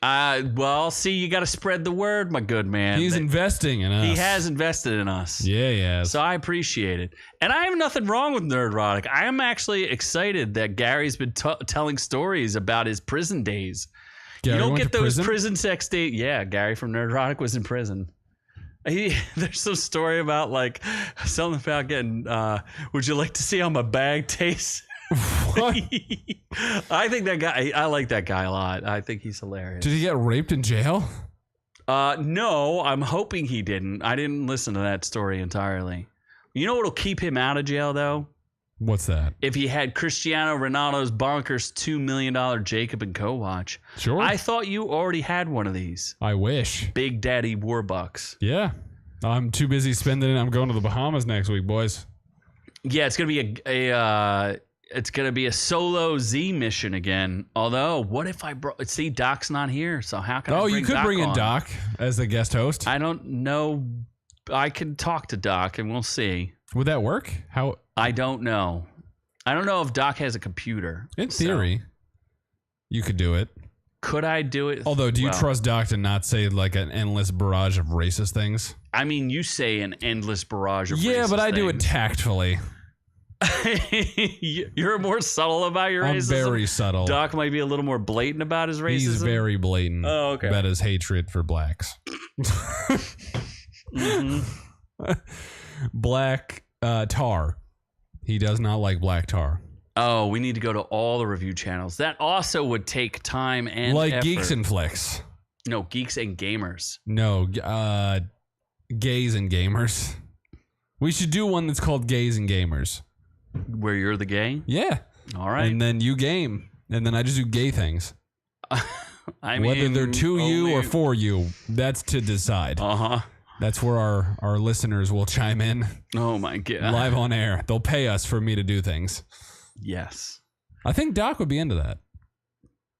Well, see, you got to spread the word, my good man. He's investing in us. He has invested in us. Yeah, he has. So I appreciate it. And I have nothing wrong with Nerdrotic. I am actually excited that Gary's been telling stories about his prison days. Gary you don't went get to those prison sex days. Yeah, Gary from Nerdrotic was in prison. There's some story about like something about getting, would you like to see how my bag tastes? What? I think that guy, I like that guy a lot. I think he's hilarious. Did he get raped in jail? No, I'm hoping he didn't. I didn't listen to that story entirely. You know what'll keep him out of jail though? What's that? If he had Cristiano Ronaldo's bonkers $2 million Jacob and Co. watch. Sure. I thought you already had one of these. I wish. Big Daddy Warbucks. Yeah. I'm too busy spending it. I'm going to the Bahamas next week, boys. Yeah, it's gonna be it's gonna be a solo Z mission again. Although, what if I see Doc's not here? So how can I bring you could Doc bring in on? Doc as the guest host. I don't know. I can talk to Doc and we'll see. Would that work? How? I don't know. I don't know if Doc has a computer. In theory, you could do it. Could I do it? Although, do you trust Doc to not say like an endless barrage of racist things? I mean, you say an endless barrage of yeah, racist but I do it things. tactfully. You're more subtle about your racism. I'm very subtle. Doc might be a little more blatant about his racism. He's very blatant about his hatred for blacks. Black tar. He does not like black tar. Oh, we need to go to all the review channels. That also would take time and like effort. Geeks and Flicks. No, Geeks and Gamers. No, Gays and Gamers. We should do one that's called Gays and Gamers. Where you're the gay? Yeah. All right. And then you game. And then I just do gay things. I mean, whether they're to you or for you, that's to decide. Uh-huh. That's where our listeners will chime in. Oh, my God. Live on air. They'll pay us for me to do things. Yes. I think Doc would be into that.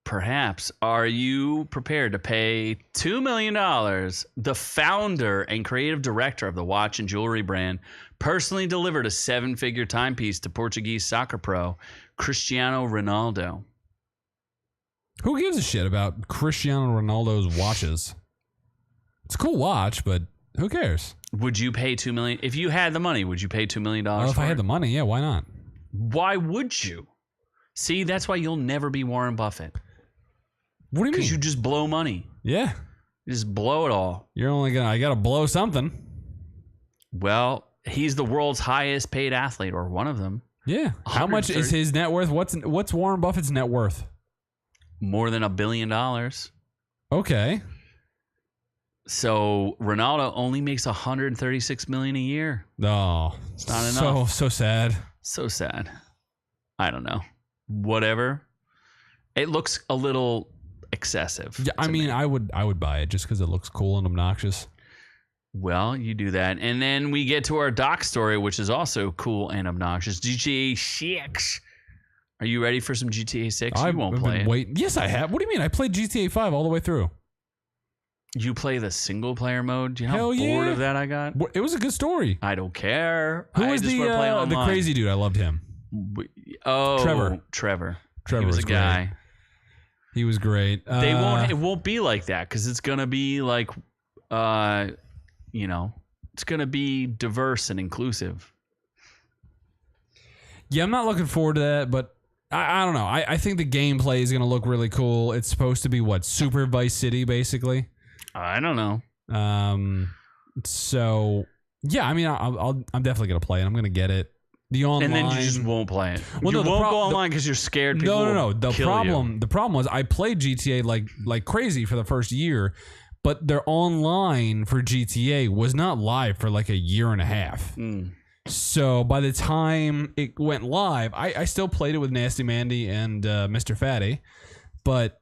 Perhaps. Are you prepared to pay $2 million? The founder and creative director of the watch and jewelry brand personally delivered a 7-figure timepiece to Portuguese soccer pro Cristiano Ronaldo. Who gives a shit about Cristiano Ronaldo's watches? It's a cool watch, but who cares? Would you pay $2 million? If you had the money, would you pay $2 million Well, if for I it? had the money, yeah, why not? Why would you? See, that's why you'll never be Warren Buffett. What do you mean? Because you just blow money. Yeah. You just blow it all. I got to blow something. Well, he's the world's highest paid athlete, or one of them. Yeah. How much is his net worth? What's Warren Buffett's net worth? More than $1 billion. Okay. So Ronaldo only makes $136 million a year. Oh, it's not enough. So sad. So sad. I don't know. Whatever. It looks a little excessive. Yeah, I mean, I would buy it just because it looks cool and obnoxious. Well, you do that. And then we get to our doc story, which is also cool and obnoxious. GTA 6. Are you ready for some GTA 6? You won't play it. Wait, yes, I have. What do you mean? I played GTA 5 all the way through. You play the single player mode? Do you know Hell how bored yeah. of that I got? It was a good story. I don't care. Who was the crazy dude? I loved him. Oh, Trevor he was a guy. Great. He was great. It won't be like that because it's gonna be like, it's gonna be diverse and inclusive. Yeah, I'm not looking forward to that, but I don't know. I think the gameplay is gonna look really cool. It's supposed to be Super Vice City, basically. I don't know. So yeah, I mean, I'm definitely gonna play it. I'm gonna get it. The online, and then you just won't play it. Well, you won't go online because you're scared. People No. The problem was I played GTA like crazy for the first year, but their online for GTA was not live for like a year and a half. So by the time it went live, I still played it with Nasty Mandy and Mr. Fatty, but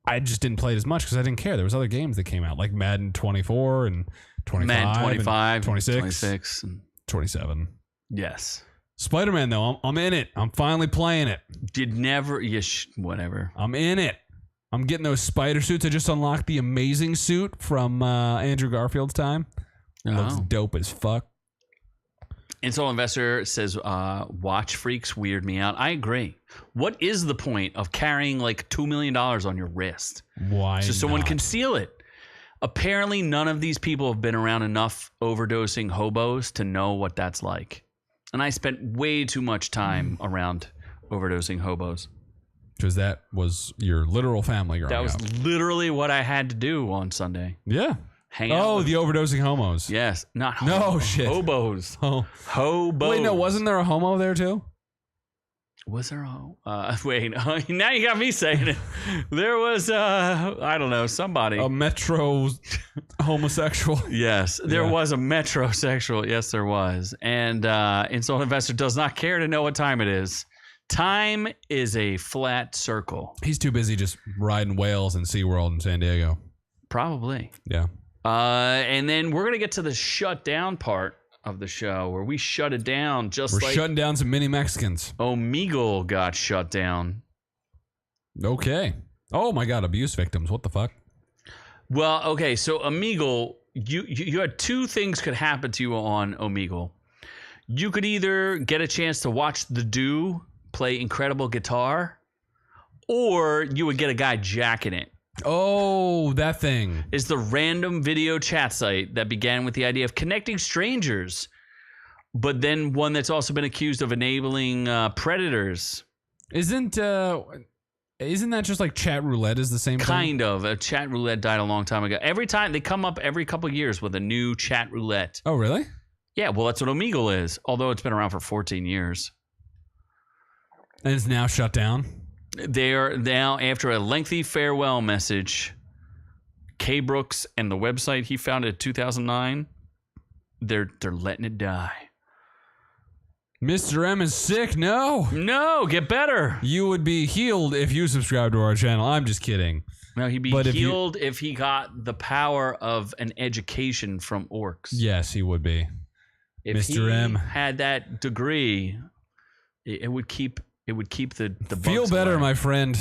I just didn't play it as much because I didn't care. There was other games that came out like Madden 24 and 25, Madden 25, and 26, 26 and 27. Yes. Spider-Man though, I'm in it. I'm finally playing it. Whatever. I'm in it. I'm getting those spider suits. I just unlocked the amazing suit from Andrew Garfield's time. It looks dope as fuck. Insole Investor says, watch freaks weird me out. I agree. What is the point of carrying like $2 million on your wrist? Why So someone not? can steal it. Apparently, none of these people have been around enough overdosing hobos to know what that's like. And I spent way too much time around overdosing hobos. Because that was your literal family growing That was up. literally what I had to do on Sunday. Yeah. Hang out. The overdosing homos. Yes. Not No shit. Hobos. Oh. Hobos. Wait, no, wasn't there a homo there too? Was there a wait, now you got me saying it. There was I don't know, somebody. A metro homosexual. Yes, there was a metrosexual. Yes, there was. And Insult Investor does not care to know what time it is. Time is a flat circle. He's too busy just riding whales in SeaWorld in San Diego. Probably. Yeah. And then we're going to get to the shut down part of the show where we shut it down We're shutting down some mini Mexicans. Omegle got shut down. Okay. Oh my God, abuse victims. What the fuck? Well, okay, so Omegle, you had two things could happen to you on Omegle. You could either get a chance to watch the Dune play incredible guitar, or you would get a guy jacking it. Oh, that thing. Is the random video chat site that began with the idea of connecting strangers, but then one that's also been accused of enabling predators. Isn't that just like chat roulette is the same thing? Kind of. A chat roulette died a long time ago. Every time they come up every couple of years with a new chat roulette. Oh, really? Yeah, well, that's what Omegle is, although it's been around for 14 years. And it's now shut down? They are now, after a lengthy farewell message, K. Brooks and the website he founded in 2009, they're letting it die. Mr. M is sick. No, get better. You would be healed if you subscribe to our channel. I'm just kidding. No, he'd be healed if he got the power of an education from orcs. Yes, he would be. If Mr. M had that degree, it would keep the feel bugs better, away. my friend,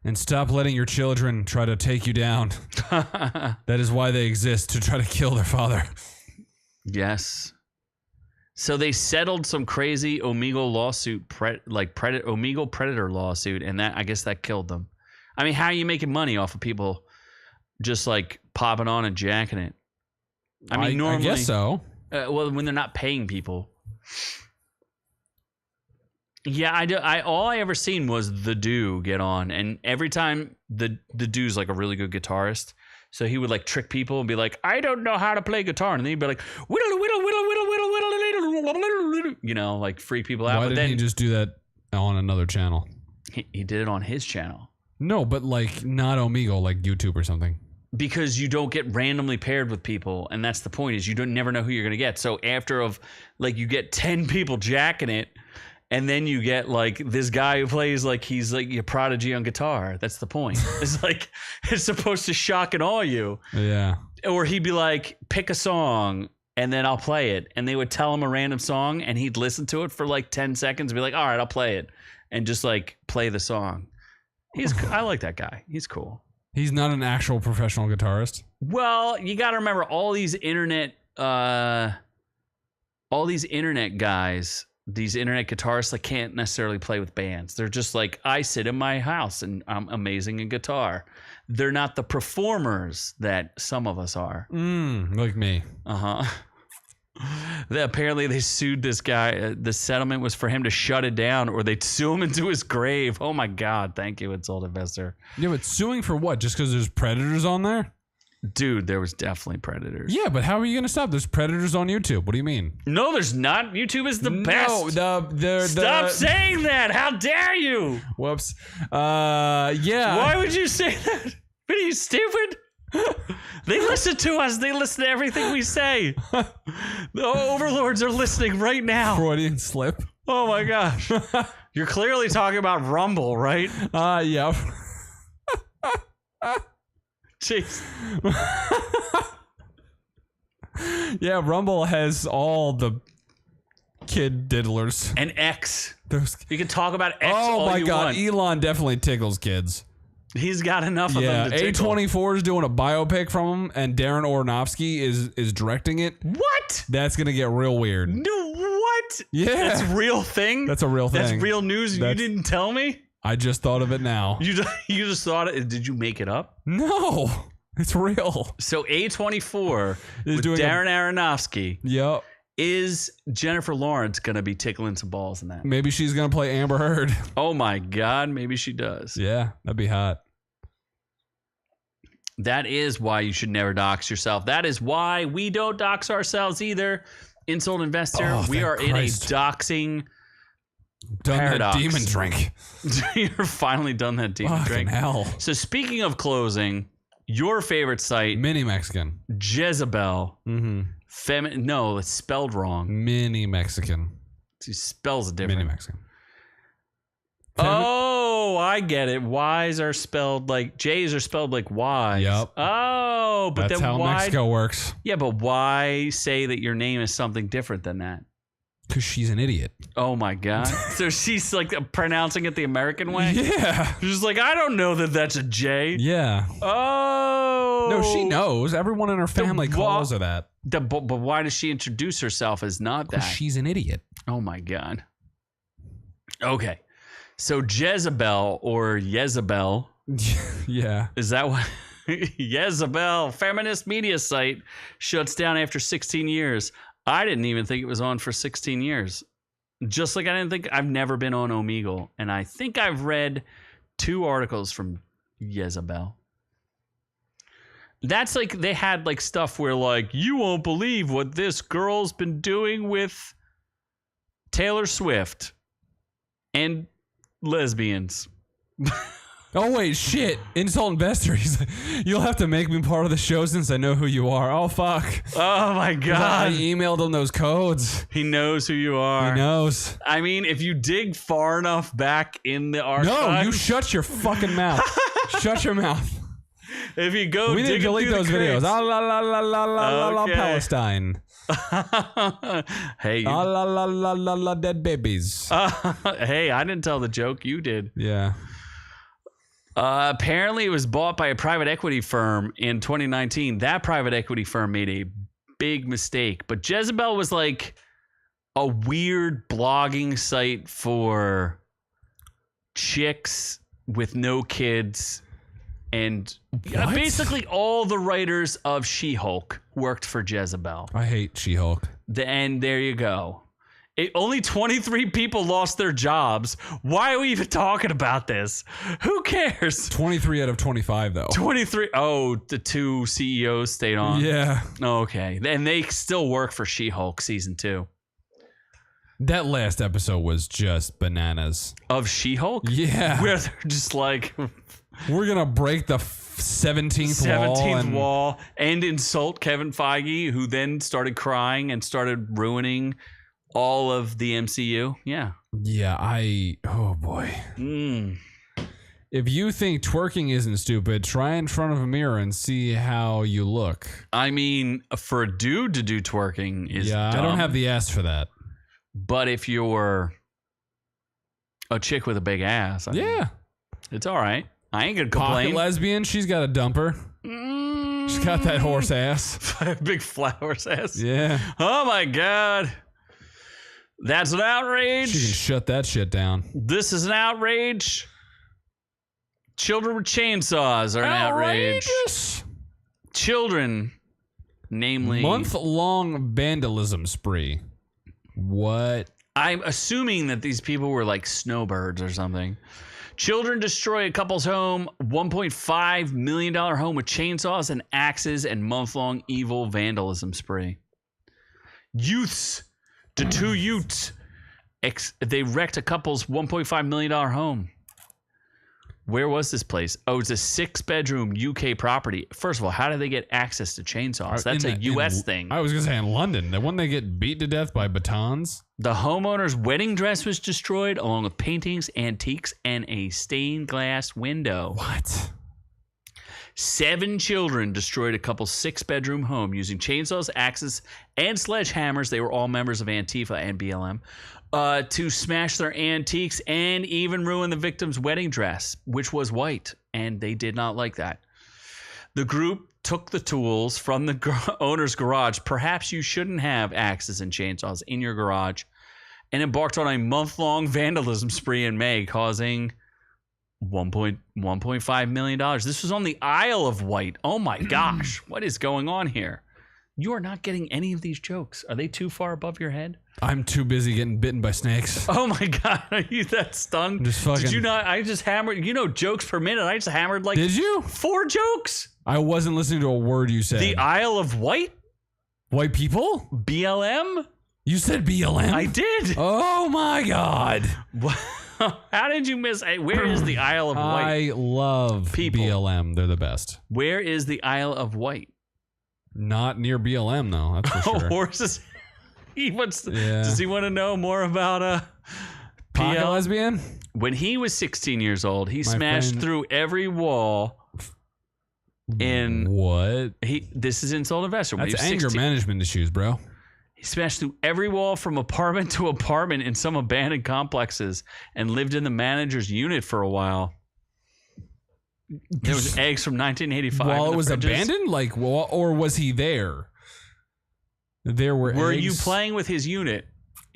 and stop letting your children try to take you down. That is why they exist, to try to kill their father. Yes. So they settled some crazy Omegle lawsuit, Omegle predator lawsuit, and I guess that killed them. I mean, how are you making money off of people just like popping on and jacking it? I mean, normally, I guess so. Well, when they're not paying people. Yeah, I do. All I ever seen was the Do get on, and every time the Do's like a really good guitarist, so he would like trick people and be like, "I don't know how to play guitar," and then he'd be like, "Whittle whittle whittle whittle whittle whittle whittle," you know, like freak people out. Why but didn't then he just do that on another channel? he did it on his channel. No, but like not Omegle, like YouTube or something. Because you don't get randomly paired with people, and that's the point. Is you don't never know who you're gonna get. So after of like you get 10 people jacking it, and then you get like this guy who plays like he's like a prodigy on guitar. That's the point. It's like it's supposed to shock and awe you. Yeah. Or he'd be like, pick a song and then I'll play it. And they would tell him a random song and he'd listen to it for like 10 seconds and be like, all right, I'll play it. And just like play the song. I like that guy. He's cool. He's not an actual professional guitarist. Well, you got to remember all these internet guys, these internet guitarists that can't necessarily play with bands. They're just like, I sit in my house and I'm amazing in guitar. They're not the performers that some of us are. Like me. Apparently they sued this guy. The settlement was for him to shut it down or they'd sue him into his grave. Oh my God. Thank you, Insult Investor. Yeah, but suing for what? Just because there's predators on there? Dude, there was definitely predators. Yeah, but how are you going to stop? There's predators on YouTube. What do you mean? No, there's not. YouTube is the best. No, Stop saying that. How dare you? Whoops. Yeah. Why would you say that? What are you, stupid? They listen to us. They listen to everything we say. The overlords are listening right now. Freudian slip. Oh my gosh. You're clearly talking about Rumble, right? Yeah. Jeez. Yeah, Rumble has all the kid diddlers. And X. Those. You can talk about X Oh all my you God, want. Elon definitely tickles kids. He's got enough of them to tickle. A24 is doing a biopic from him, and Darren Aronofsky is directing it. What? That's gonna get real weird. No, what? Yeah, That's a real thing? That's a real thing. That's real news and you didn't tell me? I just thought of it now. You just thought it. Did you make it up? No, it's real. So A24 with doing Darren Aronofsky. Yep. Is Jennifer Lawrence going to be tickling some balls in that? Maybe she's gonna play Amber Heard. Oh my God, maybe she does. Yeah, that'd be hot. That is why you should never dox yourself. That is why we don't dox ourselves either. Insult Investor, we are in a doxing Done paradox. that demon drink. You're finally done that demon Fucking drink. hell. So speaking of closing, your favorite site, Mini Mexican. Jezebel. Mm-hmm. No, it's spelled wrong. Mini Mexican. She spells it different. Mini Mexican. Oh, I get it. Y's are spelled like J's are spelled like Y's. Yep. Oh, but That's then how why? Mexico works. Yeah, but why say that your name is something different than that? Because she's an idiot. Oh my God. So she's like pronouncing it the American way? Yeah. She's like, I don't know that that's a J. Yeah. Oh. No, she knows. Everyone in her family calls her that. But why does she introduce herself as not that? Because she's an idiot. Oh my God. Okay. So Jezebel or Jezebel. Yeah. Is that what? Jezebel, feminist media site, shuts down after 16 years. I didn't even think it was on for 16 years. Just like I didn't think, I've never been on Omegle. And I think I've read 2 articles from Jezebel. That's like, they had like stuff where like, you won't believe what this girl's been doing with Taylor Swift and lesbians. Oh, wait, shit. Insult Investor. He's like, you'll have to make me part of the show since I know who you are. Oh, fuck. Oh, my God. I emailed him those codes. He knows who you are. He knows. I mean, if you dig far enough back in the archives. No, you shut your fucking mouth. Shut your mouth. If you go, we need to delete those videos. Ah, la, la, la, la, la, la, Okay. Palestine. Hey, Ah, la, la, la, la, la, dead babies. hey, I didn't tell the joke. You did. Yeah. Apparently, it was bought by a private equity firm in 2019. That private equity firm made a big mistake. But Jezebel was like a weird blogging site for chicks with no kids. And What? basically all the writers of She-Hulk worked for Jezebel. I hate She-Hulk. And there you go. Only 23 people lost their jobs. Why are we even talking about this? Who cares? 23 out of 25, though. 23. Oh, the 2 CEOs stayed on. Yeah. Okay. And they still work for She-Hulk season 2. That last episode was just bananas. Of She-Hulk? Yeah. Where they're just like... We're going to break the 17th wall and insult Kevin Feige, who then started crying and started ruining all of the MCU. Yeah. Yeah, oh boy. If you think twerking isn't stupid, try in front of a mirror and see how you look. I mean, for a dude to do twerking is dumb. I don't have the ass for that. But if you're a chick with a big ass, I mean, it's all right. I ain't gonna complain. Pocket lesbian, she's got a dumper. She's got that horse ass. Big flat horse ass. Yeah. Oh my God. That's an outrage. She can shut that shit down. This is an outrage. Children with chainsaws are an outrage. Children, namely... Month-long vandalism spree. What? I'm assuming that these people were like snowbirds or something. Children destroy a couple's home, $1.5 million home with chainsaws and axes and month-long evil vandalism spree. Youths. The 2 youths, they wrecked a couple's $1.5 million home. Where was this place? Oh, it's a 6-bedroom UK property. First of all, how did they get access to chainsaws? That's a US thing. I was going to say in London. The one they get beat to death by batons. The homeowner's wedding dress was destroyed, along with paintings, antiques, and a stained glass window. What? 7 children destroyed a couple's 6-bedroom home using chainsaws, axes, and sledgehammers. They were all members of Antifa and BLM. To smash their antiques and even ruin the victim's wedding dress, which was white, and they did not like that. The group took the tools from the owner's garage. Perhaps you shouldn't have axes and chainsaws in your garage, and embarked on a month-long vandalism spree in May, causing $1.5 million. This was on the Isle of Wight. Oh my gosh, what is going on here? You are not getting any of these jokes. Are they too far above your head? I'm too busy getting bitten by snakes. Oh my God, are you that stunned? Did you not? I just hammered, jokes per minute. I just hammered like Did you? 4 jokes. I wasn't listening to a word you said. The Isle of Wight? White people? BLM? You said BLM? I did. Oh my God. How did you miss? Where is the Isle of Wight? I love people. BLM. They're the best. Where is the Isle of Wight? Not near BLM, though. That's for sure. Horses. Does he want to know more about Pocket lesbian? When he was 16 years old, he smashed through every wall. What? This is insult investor. That's anger management issues, bro. He smashed through every wall from apartment to apartment in some abandoned complexes and lived in the manager's unit for a while. There was eggs from 1985. While it was abandoned? Or was he there? There were eggs. Were you playing with his unit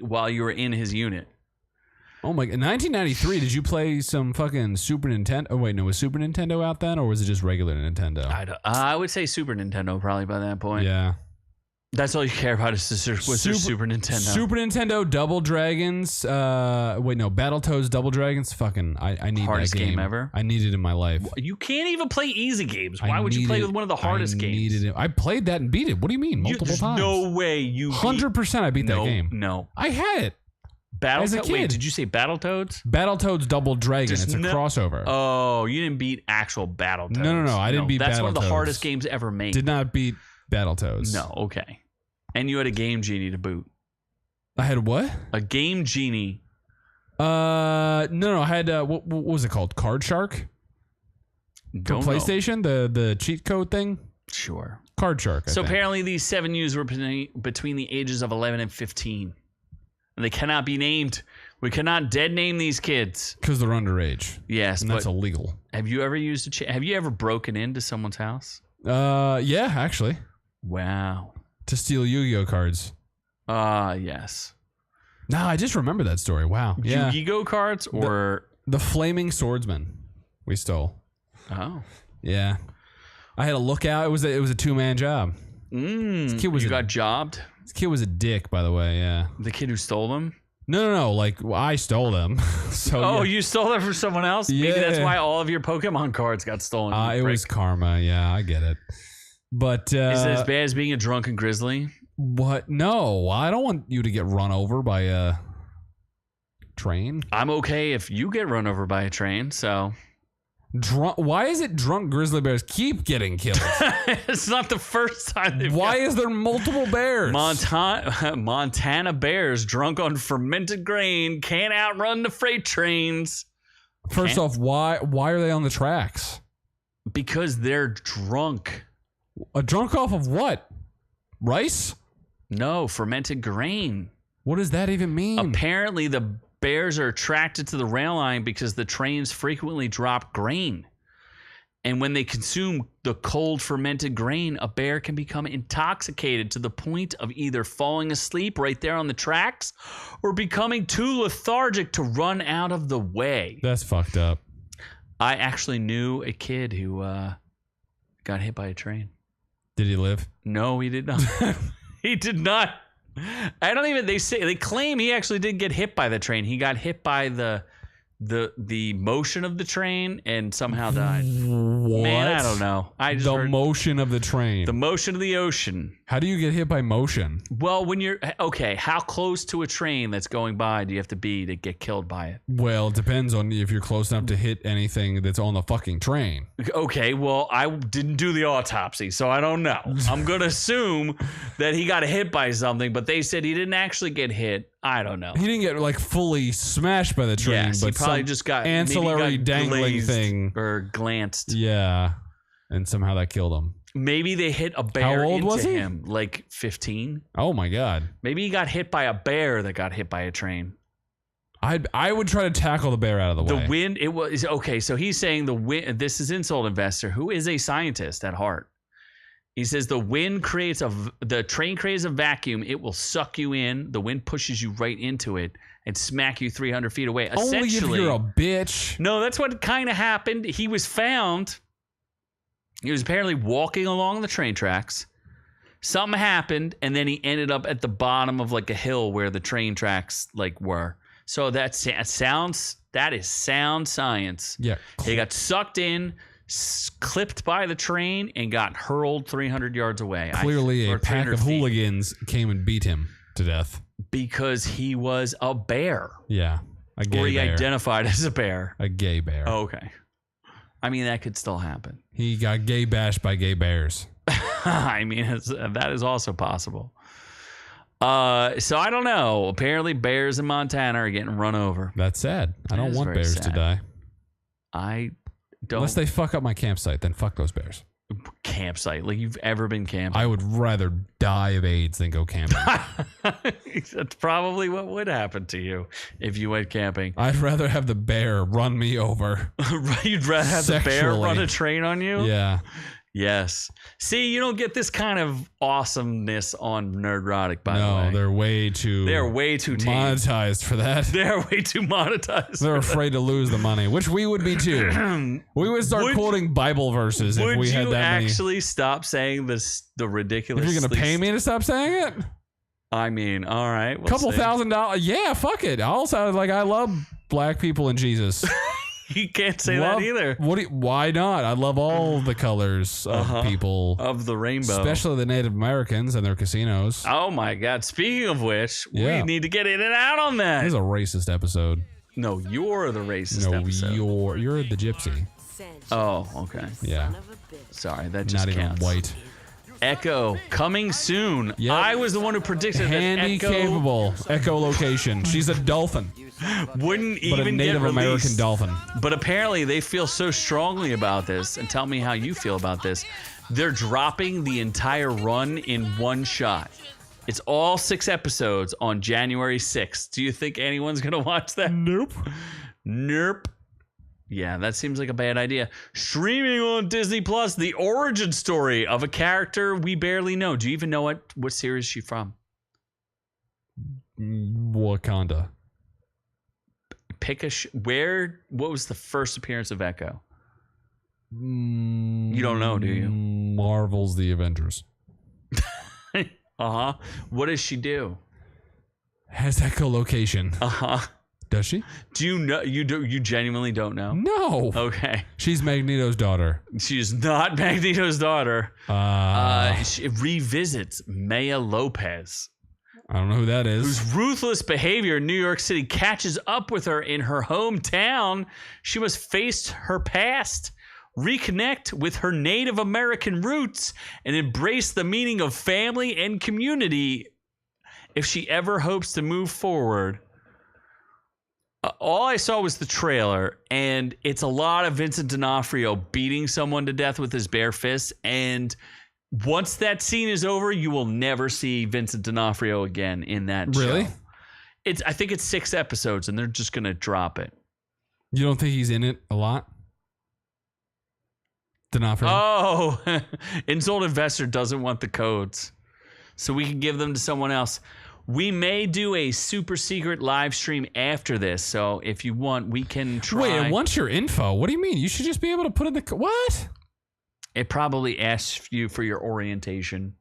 while you were in his unit? Oh my! In 1993, did you play some fucking Super Nintendo? Oh wait, no, was Super Nintendo out then, or was it just regular Nintendo? I would say Super Nintendo probably by that point. Yeah. That's all you care about is Super Nintendo. Super Nintendo, Double Dragons. Battletoads, Double Dragons. Fucking, I need hardest that game ever. I need it in my life. You can't even play easy games. Why would you play with one of the hardest games? I played that and beat it. What do you mean? Multiple times. No way. 100% I beat that game. No. I had it. As a kid. Wait, did you say Battletoads? Battletoads Double Dragon. It's a crossover. Oh, you didn't beat actual Battletoads. No. I didn't beat Battletoads. That's one of the hardest games ever made. Did not beat Battletoads. No, okay. And you had a Game Genie to boot. I had what? A Game Genie. No. I had what was it called? Card Shark. From PlayStation, the cheat code thing. Sure. Card Shark. So apparently, these 7 youths were between the ages of 11 and 15, and they cannot be named. We cannot dead name these kids because they're underage. Yes, and that's illegal. Have you ever used have you ever broken into someone's house? Yeah, actually. Wow. To steal Yu-Gi-Oh cards. Yes. No, I just remember that story. Wow. Yeah. Yu-Gi-Oh cards or the Flaming Swordsman we stole. Oh. Yeah. I had a lookout. It was a 2-man job. Kid was got jobbed? This kid was a dick, by the way. Yeah. The kid who stole them? No. Like I stole them. So you stole them from someone else? Yeah. Maybe that's why all of your Pokemon cards got stolen. It was karma. Yeah, I get it. But is it as bad as being a drunken grizzly? What? No, I don't want you to get run over by a train. I'm okay if you get run over by a train. So Why is it drunk grizzly bears keep getting killed? it's not the first time. Why is there multiple bears? Montana bears drunk on fermented grain can't outrun the freight trains. First off, why are they on the tracks? Because they're drunk. A drunk off of what? Rice? No, fermented grain. What does that even mean? Apparently, the bears are attracted to the rail line because the trains frequently drop grain. And when they consume the cold fermented grain, a bear can become intoxicated to the point of either falling asleep right there on the tracks or becoming too lethargic to run out of the way. That's fucked up. I actually knew a kid who got hit by a train. Did he live? No, he did not. He did not. I don't even. They claim he actually did get hit by the train. He got hit by the motion of the train and somehow died. What? Man, I don't know. I just heard motion of the train. the motion of the ocean. How do you get hit by motion? Well, when you're okay, how close to a train that's going by do you have to be to get killed by it? Well, it depends on if you're close enough to hit anything that's on the fucking train. Okay, well, I didn't do the autopsy, so I don't know. I'm gonna assume that he got hit by something, but they said he didn't actually get hit. I don't know. He didn't get like fully smashed by the train, Yes, but he probably some just got ancillary dangling glazed thing or glanced. Yeah, and somehow that killed him. Maybe they hit a bear How old into was he? him, like 15. Oh my god! Maybe he got hit by a bear that got hit by a train. I would try to tackle the bear out of the way. The wind, it was okay. So he's saying the wind. This is Insult Investor, who is a scientist at heart. He says the wind the train creates a vacuum. It will suck you in. The wind pushes you right into it and smack you 300 feet away. Only if you're a bitch. No, that's what kind of happened. He was found. He was apparently walking along the train tracks. Something happened, and then he ended up at the bottom of like a hill where the train tracks like were. So that is sound science. Yeah. He got sucked in, clipped by the train, and got hurled 300 yards away. Clearly, a pack of hooligans came and beat him to death because he was a bear. Yeah, a gay or he bear. Identified as a bear. A gay bear. Oh, okay. I mean, that could still happen. He got gay bashed by gay bears. I mean, that is also possible. So I don't know. Apparently, bears in Montana are getting run over. That's sad. I don't want bears to die. I don't. Unless they fuck up my campsite, then fuck those bears. Campsite? Like you've ever been camping? I would rather die of AIDS than go camping. That's probably what would happen to you if you went camping. I'd rather have the bear run me over. You'd rather have the bear run a train on you? Yeah. Yes. See, you don't get this kind of awesomeness on Nerdrotic, by the way. No, they're way too tame. monetized for that. They're way too monetized. They're afraid to lose the money, which we would be too. We would start quoting Bible verses if we had that many. Would you actually stop saying the ridiculous? If you're going to pay me to stop saying it? I mean, all right. We'll couple $1,000. Yeah, fuck it. I'll sound like I love black people and Jesus. You can't say that either. Why not? I love all the colors of people. Of the rainbow. Especially the Native Americans and their casinos. Oh my God. Speaking of which, we need to get in and out on that. This is a racist episode. No, you're the racist episode. You're the gypsy. Oh, okay. Yeah. Sorry, that just not counts. even white. Echo coming soon. Yep. I was the one who predicted Handy that Echo capable echolocation. She's a dolphin. Wouldn't but even a Native get American dolphin. But apparently they feel so strongly about this, and tell me how you feel about this. They're dropping the entire run in one shot. It's all 6 episodes on January 6th. Do you think anyone's going to watch that? Nope. Yeah, that seems like a bad idea. Streaming on Disney Plus, the origin story of a character we barely know. Do you even know what series is she from? Wakanda. Pick what was the first appearance of Echo? You don't know, do you? Marvel's The Avengers. What does she do? Has echolocation. Does she? Do you know? You genuinely don't know? No. Okay. She's Magneto's daughter. She's not Magneto's daughter. She revisits Maya Lopez. I don't know who that is. Whose ruthless behavior in New York City catches up with her in her hometown. She must face her past, reconnect with her Native American roots, and embrace the meaning of family and community if she ever hopes to move forward. All I saw was the trailer, and it's a lot of Vincent D'Onofrio beating someone to death with his bare fists. And once that scene is over, you will never see Vincent D'Onofrio again in that show. Really? I think it's 6 episodes, and they're just going to drop it. You don't think he's in it a lot? D'Onofrio? Oh, Insult Investor doesn't want the codes, so we can give them to someone else. We may do a super secret live stream after this, so if you want, we can try. Wait, and once your info, what do you mean? You should just be able to put in the... What? It probably asks you for your orientation.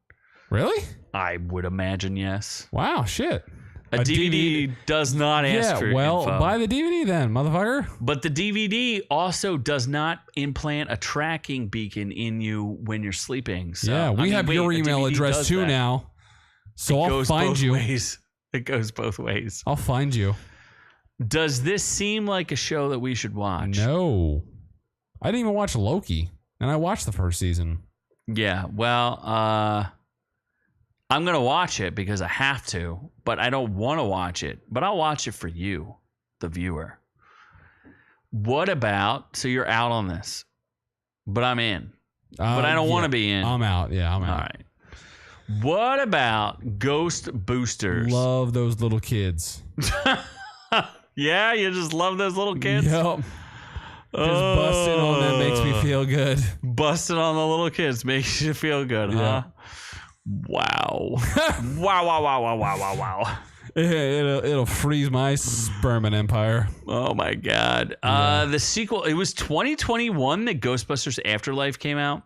Really? I would imagine, yes. Wow, shit. A DVD does not ask for info. Buy the DVD then, motherfucker. But the DVD also does not implant a tracking beacon in you when you're sleeping. So, yeah, we have your email address too now. So I'll find you. It goes both ways. I'll find you. Does this seem like a show that we should watch? No. I didn't even watch Loki, and I watched the first season. Yeah, well, I'm going to watch it because I have to, but I don't want to watch it. But I'll watch it for you, the viewer. What about, so you're out on this, but I'm in. But I don't want to be in. I'm out. Yeah, I'm out. All right. What about Ghost Boosters? Love those little kids. Yeah, you just love those little kids? Yep. Just busting on them makes me feel good. Busting on the little kids makes you feel good, yeah. Huh? Wow. Wow. It'll freeze my sperm empire. Oh, my God. Yeah. The sequel, it was 2021 that Ghostbusters Afterlife came out.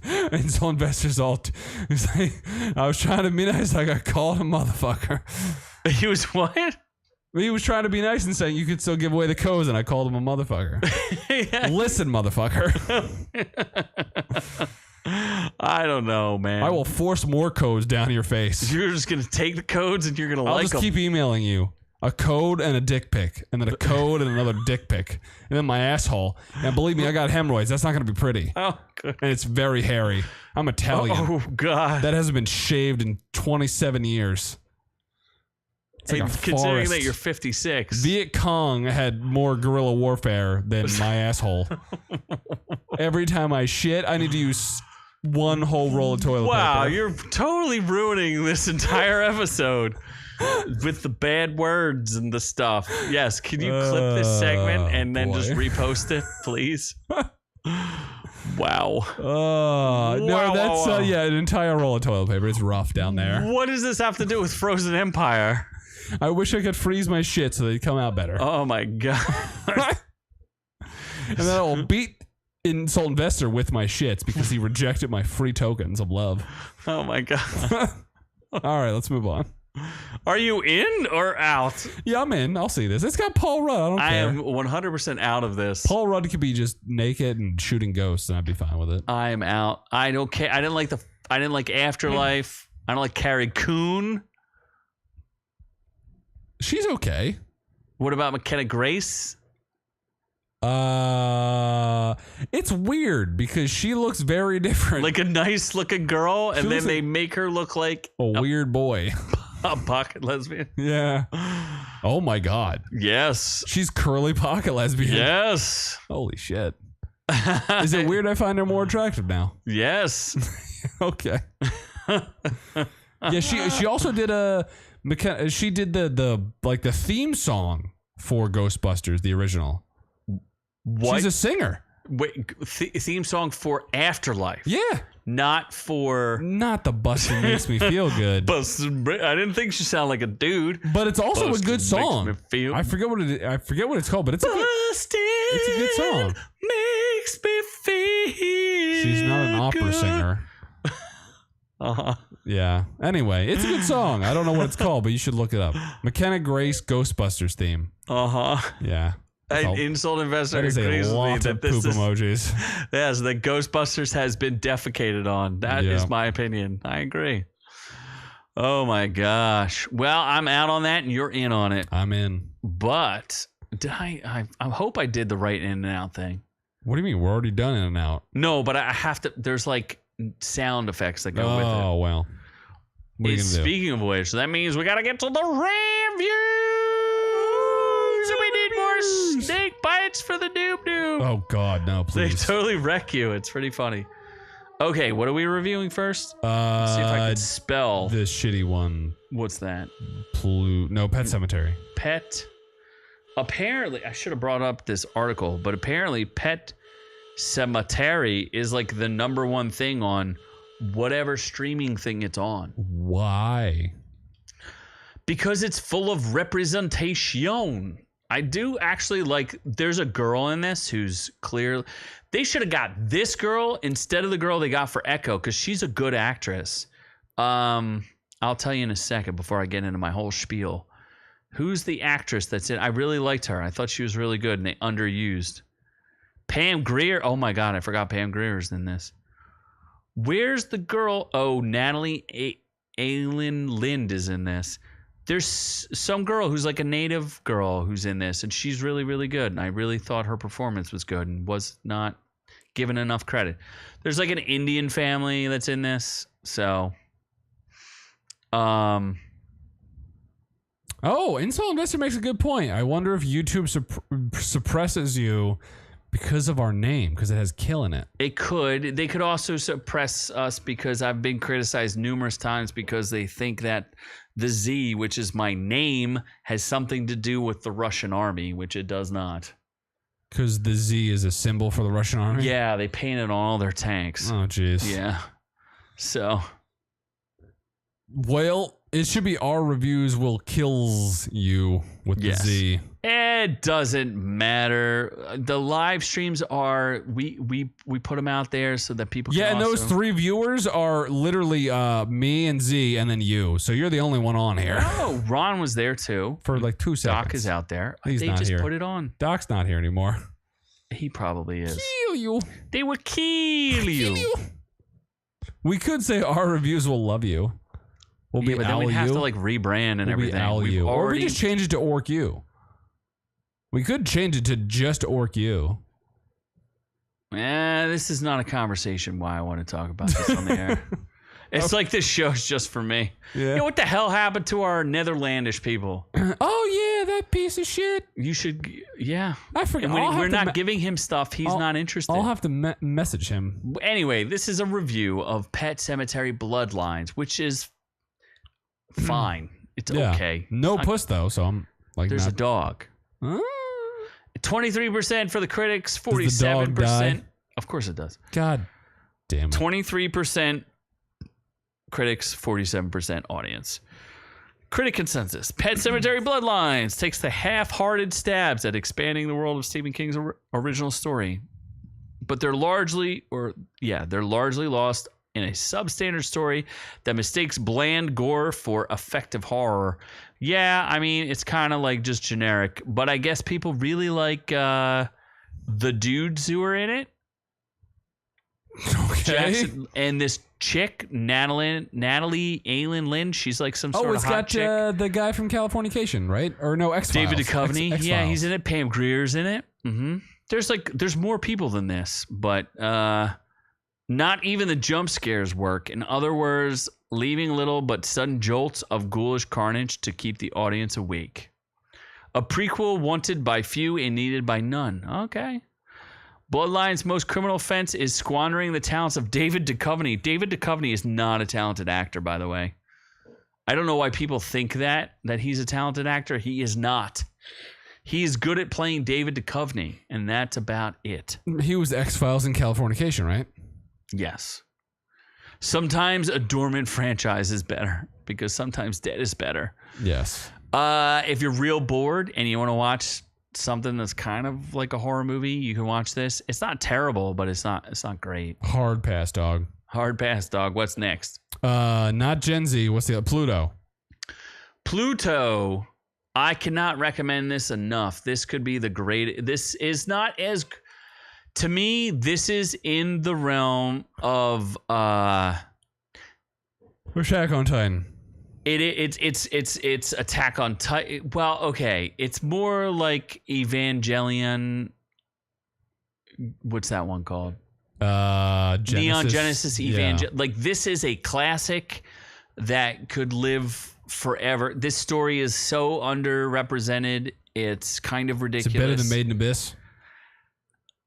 And so investors all it's like, I was trying to be nice, I got called a motherfucker. He was what? He was trying to be nice and saying you could still give away the codes, and I called him a motherfucker. Yeah. Listen, motherfucker. I don't know, man. I will force more codes down your face. You're just gonna take the codes and you're gonna I'll just keep emailing you a code and a dick pic, and then a code and another dick pic, and then my asshole. And believe me, I got hemorrhoids. That's not going to be pretty. Oh, good. And it's very hairy. I'm Italian. Oh, God. That hasn't been shaved in 27 years. It's like a considering forest. that you're 56. Viet Cong had more guerrilla warfare than my asshole. Every time I shit, I need to use one whole roll of toilet paper. Wow, you're totally ruining this entire episode. With the bad words and the stuff. Yes, can you clip this segment and then just repost it, please? Wow. No, that's an entire roll of toilet paper. It's rough down there. What does this have to do with Frozen Empire? I wish I could freeze my shit so they'd come out better. Oh my God. And then I'll beat Insult Investor with my shits because he rejected my free tokens of love. Oh my God. All right, let's move on. Are you in or out? Yeah, I'm in. I'll see this. It's got Paul Rudd. I don't care. I am 100% out of this. Paul Rudd could be just naked and shooting ghosts, and I'd be fine with it. I am out. I don't care. I didn't like Afterlife. I don't like Carrie Coon. She's okay. What about McKenna Grace? It's weird because she looks very different. Like a nice looking girl, and then they make her look like a weird boy. A pocket lesbian. Yeah. Oh my God. Yes. She's curly pocket lesbian. Yes. Holy shit. Is it weird I find her more attractive now? Yes. Okay. Yeah, she also did she did the theme song for Ghostbusters, the original. What? She's a singer. Wait, theme song for Afterlife. Yeah. Not the Bustin' Makes Me Feel Good. I didn't think she sounded like a dude. But it's also a good song. I forget what it's called, but it's a good song. Makes me feel. She's not an opera singer. Uh-huh. Yeah. Anyway, it's a good song. I don't know what it's called, but you should look it up. McKenna Grace Ghostbusters theme. Uh-huh. Yeah. An insult investor That is agrees a with me lot that of this poop is emojis. yes, the Ghostbusters has been defecated on. That is my opinion. I agree. Oh my gosh. Well, I'm out on that and you're in on it. I'm in. But did I hope I did the right in and out thing. What do you mean? We're already done in and out. No, but I have to. There's like sound effects that go with it. Oh, well. What are you going to do? Speaking of which, that means we got to get to the reviews. We need more snake bites for the Noob Noob. Oh, God, no, They please. totally wreck you. It's pretty funny. Okay, what are we reviewing first? Let's see if I can spell. The shitty one. What's that? Pet Sematary. Pet. Apparently, I should have brought up this article, but apparently Pet Sematary is like the number one thing on whatever streaming thing it's on. Why? Because it's full of representation. I do actually like, there's a girl in this who's clear. They should have got this girl instead of the girl they got for Echo because she's a good actress. I'll tell you in a second before I get into my whole spiel. Who's the actress that's in? I really liked her. I thought she was really good and they underused. Pam Grier. Oh my God, I forgot Pam Grier's in this. Where's the girl? Oh, Natalie Aylin Lind is in this. There's some girl who's like a native girl who's in this, and she's really, really good. And I really thought her performance was good and was not given enough credit. There's like an Indian family that's in this. So, Oh, Insult Investor makes a good point. I wonder if YouTube suppresses you because of our name, because it has kill in it. it could. They could also suppress us because I've been criticized numerous times because they think that the Z, which is my name, has something to do with the Russian army, which it does not. Because the Z is a symbol for the Russian army? Yeah, they painted on all their tanks. Oh, jeez. Yeah. So. Well, it should be our reviews will kills you with the Z. It doesn't matter. The live streams are we put them out there so that people can and those 3 viewers are literally me and Z and then you. So you're the only one on here. Oh, Ron was there too. For like 2 seconds. Doc is out there. He's they not just here. put it on. Doc's not here anymore. He probably is. Kill you. They will kill you. We could say our reviews will love you. We'll be But then we'd have you. to like rebrand and We'll everything. Be Al We've you. already... Or we just change it to Orc You. We could change it to just Orc You. This is not a conversation why I want to talk about this on the air. It's like this show's just for me. Yeah. You know what the hell happened to our Netherlandish people? Oh, yeah, that piece of shit. You should, yeah. I forgot. And we're not giving him stuff. He's not interested. I'll have to message him. Anyway, this is a review of Pet Sematary Bloodlines, which is fine. It's okay. No puss, though, so I'm like, there's a dog. Huh? 23% for the critics, Does the dog 47%. die? Of course it does. God damn it. 23% critics, 47% audience. Critic consensus. Pet Sematary Bloodlines takes the half-hearted stabs at expanding the world of Stephen King's original story. But they're largely lost in a substandard story that mistakes bland gore for effective horror. Yeah, I mean, it's kind of like just generic, but I guess people really like the dudes who are in it. Okay. Jackson, and this chick, Natalie Aylin Lind, she's like some sort of hot chick. The guy from Californication, right? Or no, X-Files. David Duchovny. X-Files. Yeah, he's in it. Pam Grier's in it. Mm-hmm. There's more people than this, but not even the jump scares work. In other words, leaving little but sudden jolts of ghoulish carnage to keep the audience awake. A prequel wanted by few and needed by none. Okay. Bloodline's most criminal offense is squandering the talents of David Duchovny. David Duchovny is not a talented actor, by the way. I don't know why people think that he's a talented actor. He is not. He's good at playing David Duchovny, and that's about it. He was X-Files in Californication, right? Yes. Sometimes a dormant franchise is better because sometimes dead is better. Yes. If you're real bored and you want to watch something that's kind of like a horror movie, you can watch this. It's not terrible, but it's not great. Hard pass, dog. Hard pass, dog. What's next? Not Gen Z. What's the Pluto? Pluto. I cannot recommend this enough. This could be the great. This is not as. To me, this is in the realm of Attack on Titan. It's Attack on Titan. Well, okay, it's more like Evangelion. What's that one called? Genesis. Neon Genesis Evangelion. Yeah. Like, this is a classic that could live forever. This story is so underrepresented. It's kind of ridiculous. Is it better than Made in Abyss?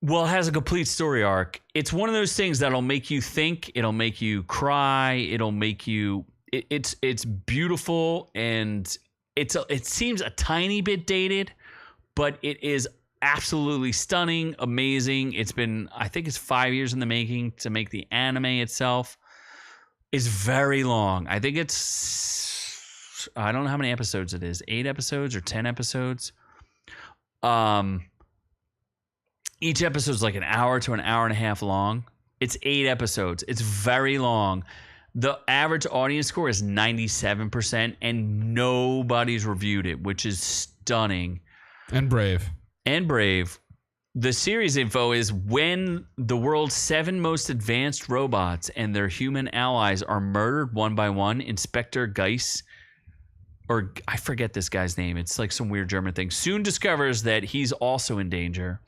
Well, it has a complete story arc. It's one of those things that'll make you think. It'll make you cry. It'll make you. It's beautiful, and it seems a tiny bit dated, but it is absolutely stunning, amazing. It's been, I think it's 5 years in the making to make the anime itself. It's very long. I think it's, I don't know how many episodes it is. 8 episodes or 10 episodes. Each episode is like an hour to an hour and a half long. It's 8 episodes. It's very long. The average audience score is 97%, and nobody's reviewed it, which is stunning. And brave. The series info is when the world's 7 most advanced robots and their human allies are murdered one by one, Inspector Geiss, or I forget this guy's name. It's like some weird German thing, soon discovers that he's also in danger.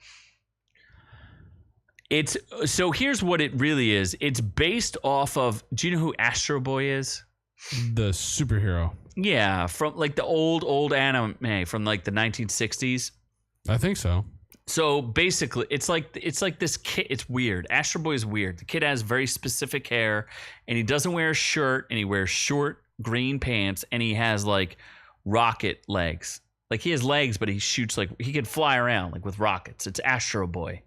So here's what it really is. It's based off of, do you know who Astro Boy is? The superhero. Yeah, from like the old anime from like the 1960s. I think so. So basically, it's like this kid. It's weird. Astro Boy is weird. The kid has very specific hair, and he doesn't wear a shirt, and he wears short green pants, and he has like rocket legs. Like, he has legs, but he shoots, like, he can fly around like with rockets. It's Astro Boy.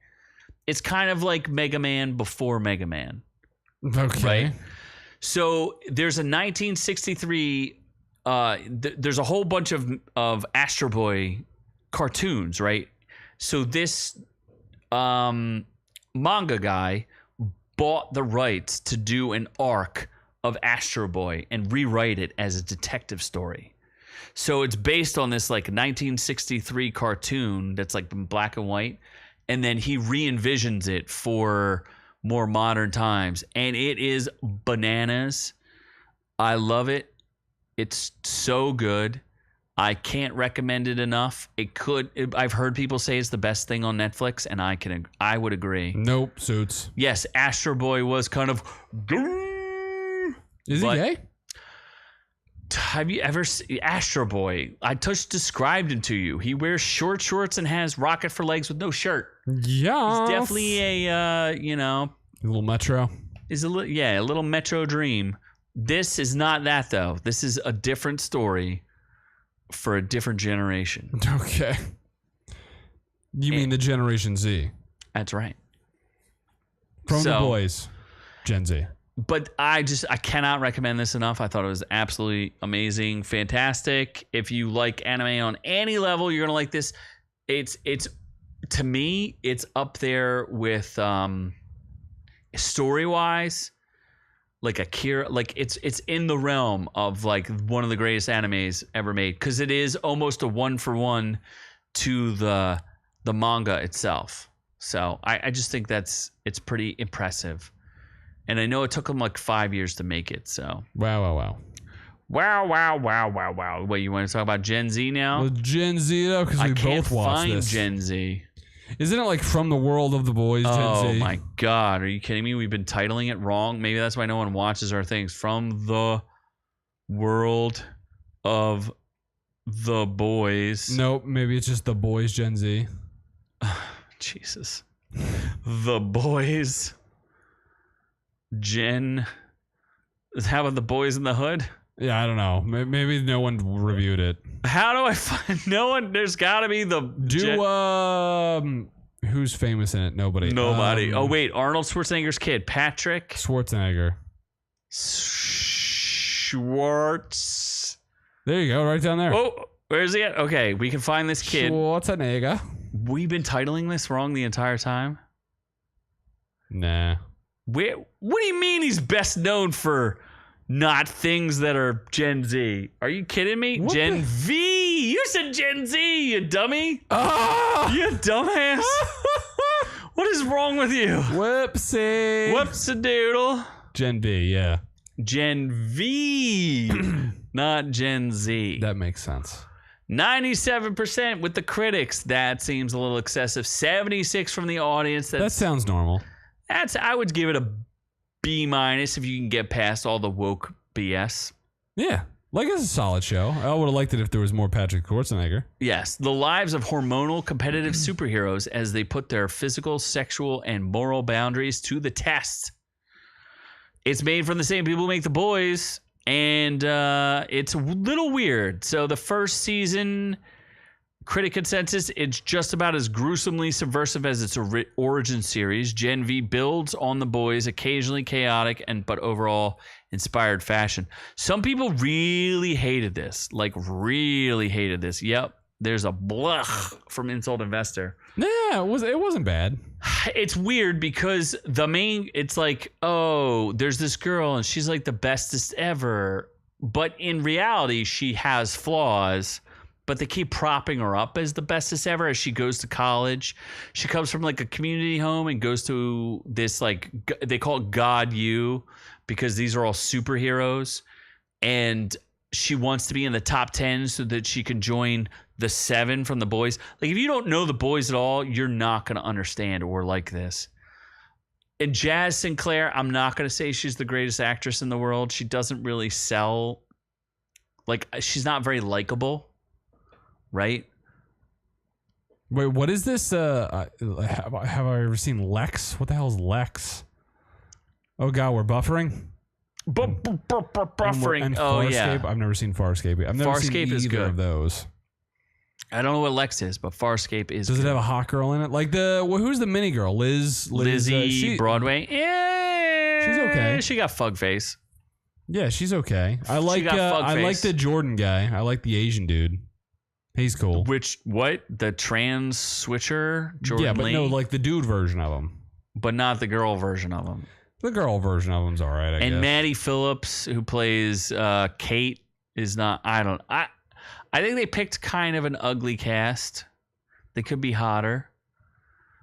It's kind of like Mega Man before Mega Man. Okay. Right? So there's a 1963. There's a whole bunch of Astro Boy cartoons, right? So this manga guy bought the rights to do an arc of Astro Boy and rewrite it as a detective story. So it's based on this like 1963 cartoon that's like in black and white, and then he re-envisions it for more modern times, and it is bananas. I love it. It's so good. I can't recommend it enough. I've heard people say it's the best thing on Netflix, and I would agree. Nope, Suits. Yes, Astro Boy was kind of Is he gay? Have you ever seen Astro Boy? I just described him to you. He wears short shorts and has rocket for legs with no shirt. Yeah. He's definitely a a little Metro. A little Metro dream. This is not that, though. This is a different story for a different generation. Okay. You mean the Generation Z? That's right. From the boys, Gen Z. But I cannot recommend this enough. I thought it was absolutely amazing, fantastic. If you like anime on any level, you're gonna like this. It's to me, it's up there with story wise, like Akira. Like it's in the realm of like one of the greatest animes ever made, because it is almost a 1-for-1 to the manga itself. So I just think it's pretty impressive. And I know it took them like 5 years to make it. So Wow. What, you want to talk about Gen Z now? Well, Gen Z though, because we both watched this. Gen Z. Isn't it like from the world of the boys? Gen Z? Oh my God, are you kidding me? We've been titling it wrong. Maybe that's why no one watches our things. From the world of the boys. Nope, maybe it's just the boys Gen Z. Jesus. The boys. How about the boys in the hood? Yeah, I don't know. Maybe no one reviewed it. How do I find no one? There's got to be who's famous in it? Nobody. Oh wait, Arnold Schwarzenegger's kid, Patrick Schwarzenegger. Schwartz. There you go, right down there. Oh, where's he at? Okay, we can find this kid. Schwarzenegger. We've been titling this wrong the entire time. Nah. What do you mean he's best known for not things that are Gen Z? Are you kidding me? What Gen the- V. You said Gen Z, you dummy. Ah! You dumbass. What is wrong with you? Whoopsie. Whoops-a-doodle. Gen B, yeah. Gen V, not Gen Z. That makes sense. 97% with the critics. That seems a little excessive. 76 from the audience. That sounds normal. I would give it a B- if you can get past all the woke BS. Yeah. Like, it's a solid show. I would have liked it if there was more Patrick Schwarzenegger. Yes, the lives of hormonal competitive superheroes as they put their physical, sexual, and moral boundaries to the test. It's made from the same people who make The Boys, and it's a little weird. So the first season, critic consensus, it's just about as gruesomely subversive as its origin series. Gen V builds on The Boys, occasionally chaotic, but overall inspired fashion. Some people really hated this. Like, really hated this. Yep. There's a blah from Insult Investor. Yeah, it wasn't bad. It's weird because it's like, oh, there's this girl and she's like the bestest ever. But in reality, she has flaws, but they keep propping her up as the bestest ever as she goes to college. She comes from like a community home and goes to this, like, they call it God U, because these are all superheroes. And she wants to be in the top 10 so that she can join the 7 from The Boys. Like, if you don't know The Boys at all, you're not going to understand or like this. And Jazz Sinclair, I'm not going to say she's the greatest actress in the world. She doesn't really sell. Like, she's not very likable, right? Wait, what is this? Have I ever seen Lex? What the hell is Lex? Oh, God, we're buffering? Buffering. And Oh, Farscape? yeah. I've never seen Farscape. I've never seen Farscape is either good. of those. I don't know what Lex is, but Farscape is Does good. it have a hot girl in it? Like, who's the mini girl? Lizzie Broadway. Yeah, she's okay. She got fug face. Yeah, she's okay. I like the Jordan guy. I like the Asian dude. He's cool. What? The trans switcher? Jordan yeah, but Lee? no, like the dude version of him. But not the girl version of him. The girl version of him's all right, I guess. And Maddie Phillips, who plays Kate, is not. I think they picked kind of an ugly cast. They could be hotter.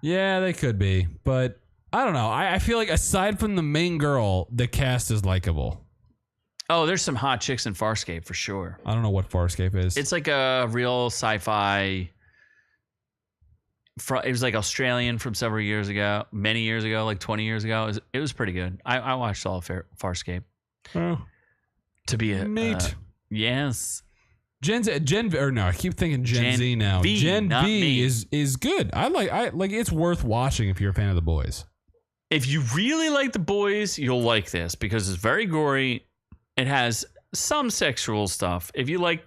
Yeah, they could be, but I don't know. I feel like aside from the main girl, the cast is likable. Oh, there's some hot chicks in Farscape for sure. I don't know what Farscape is. It's like a real sci-fi. It was like Australian from several years ago, many years ago, like 20 years ago. It was pretty good. I watched all of Farscape. Oh, To be a neat. Yes. I keep thinking Gen Z now. V, Gen not V me. is good. I like it's worth watching if you're a fan of The Boys. If you really like The Boys, you'll like this because it's very gory. It has some sexual stuff. If you like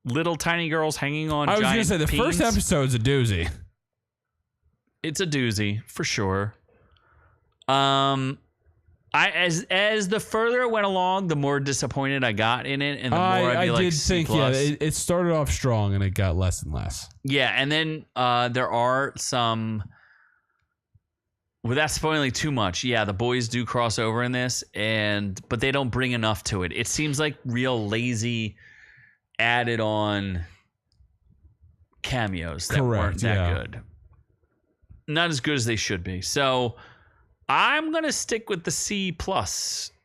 little tiny girls hanging on I was giant gonna say the first peens, episode's a doozy. it's a doozy for sure. As the further it went along, the more disappointed I got in it, and the more I'd be like, did C+. think it started off strong and it got less and less. Yeah, and then there are some. Without spoiling too much, yeah, the boys do cross over in this, but they don't bring enough to it. It seems like real lazy, added on cameos that weren't that good. Not as good as they should be. So I'm gonna stick with the C+.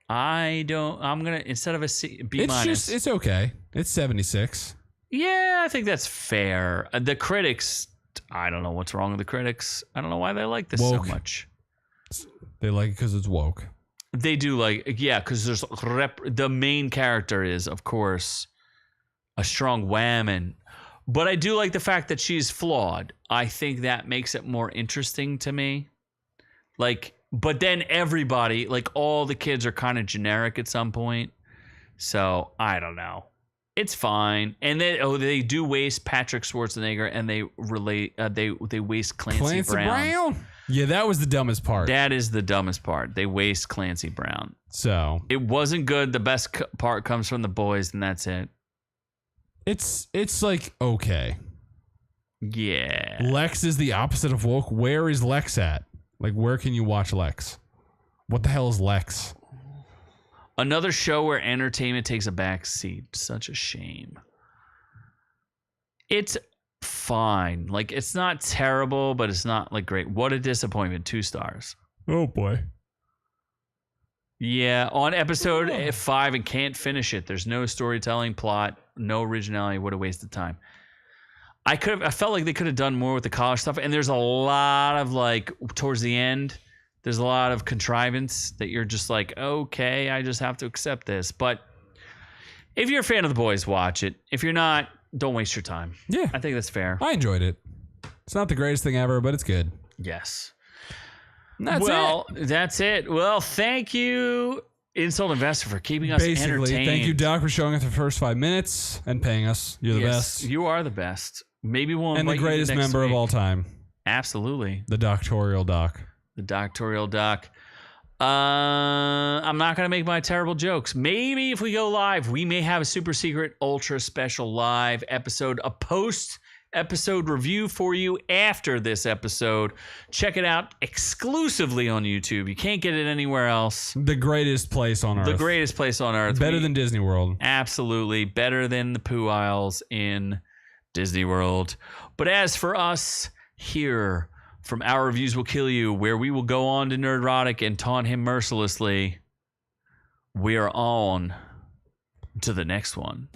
I'm gonna, instead of a C, B-. It's okay. It's 76. Yeah, I think that's fair. The critics, I don't know what's wrong with the critics. I don't know why they like this Woke. so much. They like it because it's woke. They do like, yeah, because there's the main character is, of course, a strong woman. But I do like the fact that she's flawed. I think that makes it more interesting to me. Like, but then everybody, like all the kids are kind of generic at some point. So I don't know. It's fine. And then they do waste Patrick Schwarzenegger and they waste Clancy Brown. Yeah, that was the dumbest part. That is the dumbest part. They waste Clancy Brown. So it wasn't good. The best part comes from the boys, and that's it. It's like okay. Yeah. Lex is the opposite of woke. Where is Lex at? Like, where can you watch Lex? What the hell is Lex? Another show where entertainment takes a back seat. Such a shame. It's fine. Like, it's not terrible, but it's not like great. What a disappointment. 2 stars. Oh boy. Yeah, on episode 5 and can't finish it. There's no storytelling, plot, no originality. What a waste of time. I felt like they could have done more with the college stuff, and there's a lot of, like, towards the end, there's a lot of contrivance that you're just like, okay, I just have to accept this. But if you're a fan of The Boys, watch it. If you're not, don't waste your time. Yeah. I think that's fair. I enjoyed it. It's not the greatest thing ever, but it's good. Yes. That's it. Well, thank you, Insult Investor, for keeping us entertained. Thank you, Doc, for showing us the first 5 minutes and paying us. You're the best. You are the best. Maybe we'll invite and the greatest member of all time. Absolutely. The Doctorial Doc. The Doctorial Doc. I'm not going to make my terrible jokes. Maybe if we go live, we may have a super secret, ultra special live episode, a post-episode review for you after this episode. Check it out exclusively on YouTube. You can't get it anywhere else. The greatest place on Earth. The greatest place on Earth. Better than Disney World. Absolutely. Better than the Poo Isles in Disney World. But as for us here from Our Reviews Will Kill You, where we will go on to Nerdrotic and taunt him mercilessly, we are on to the next one.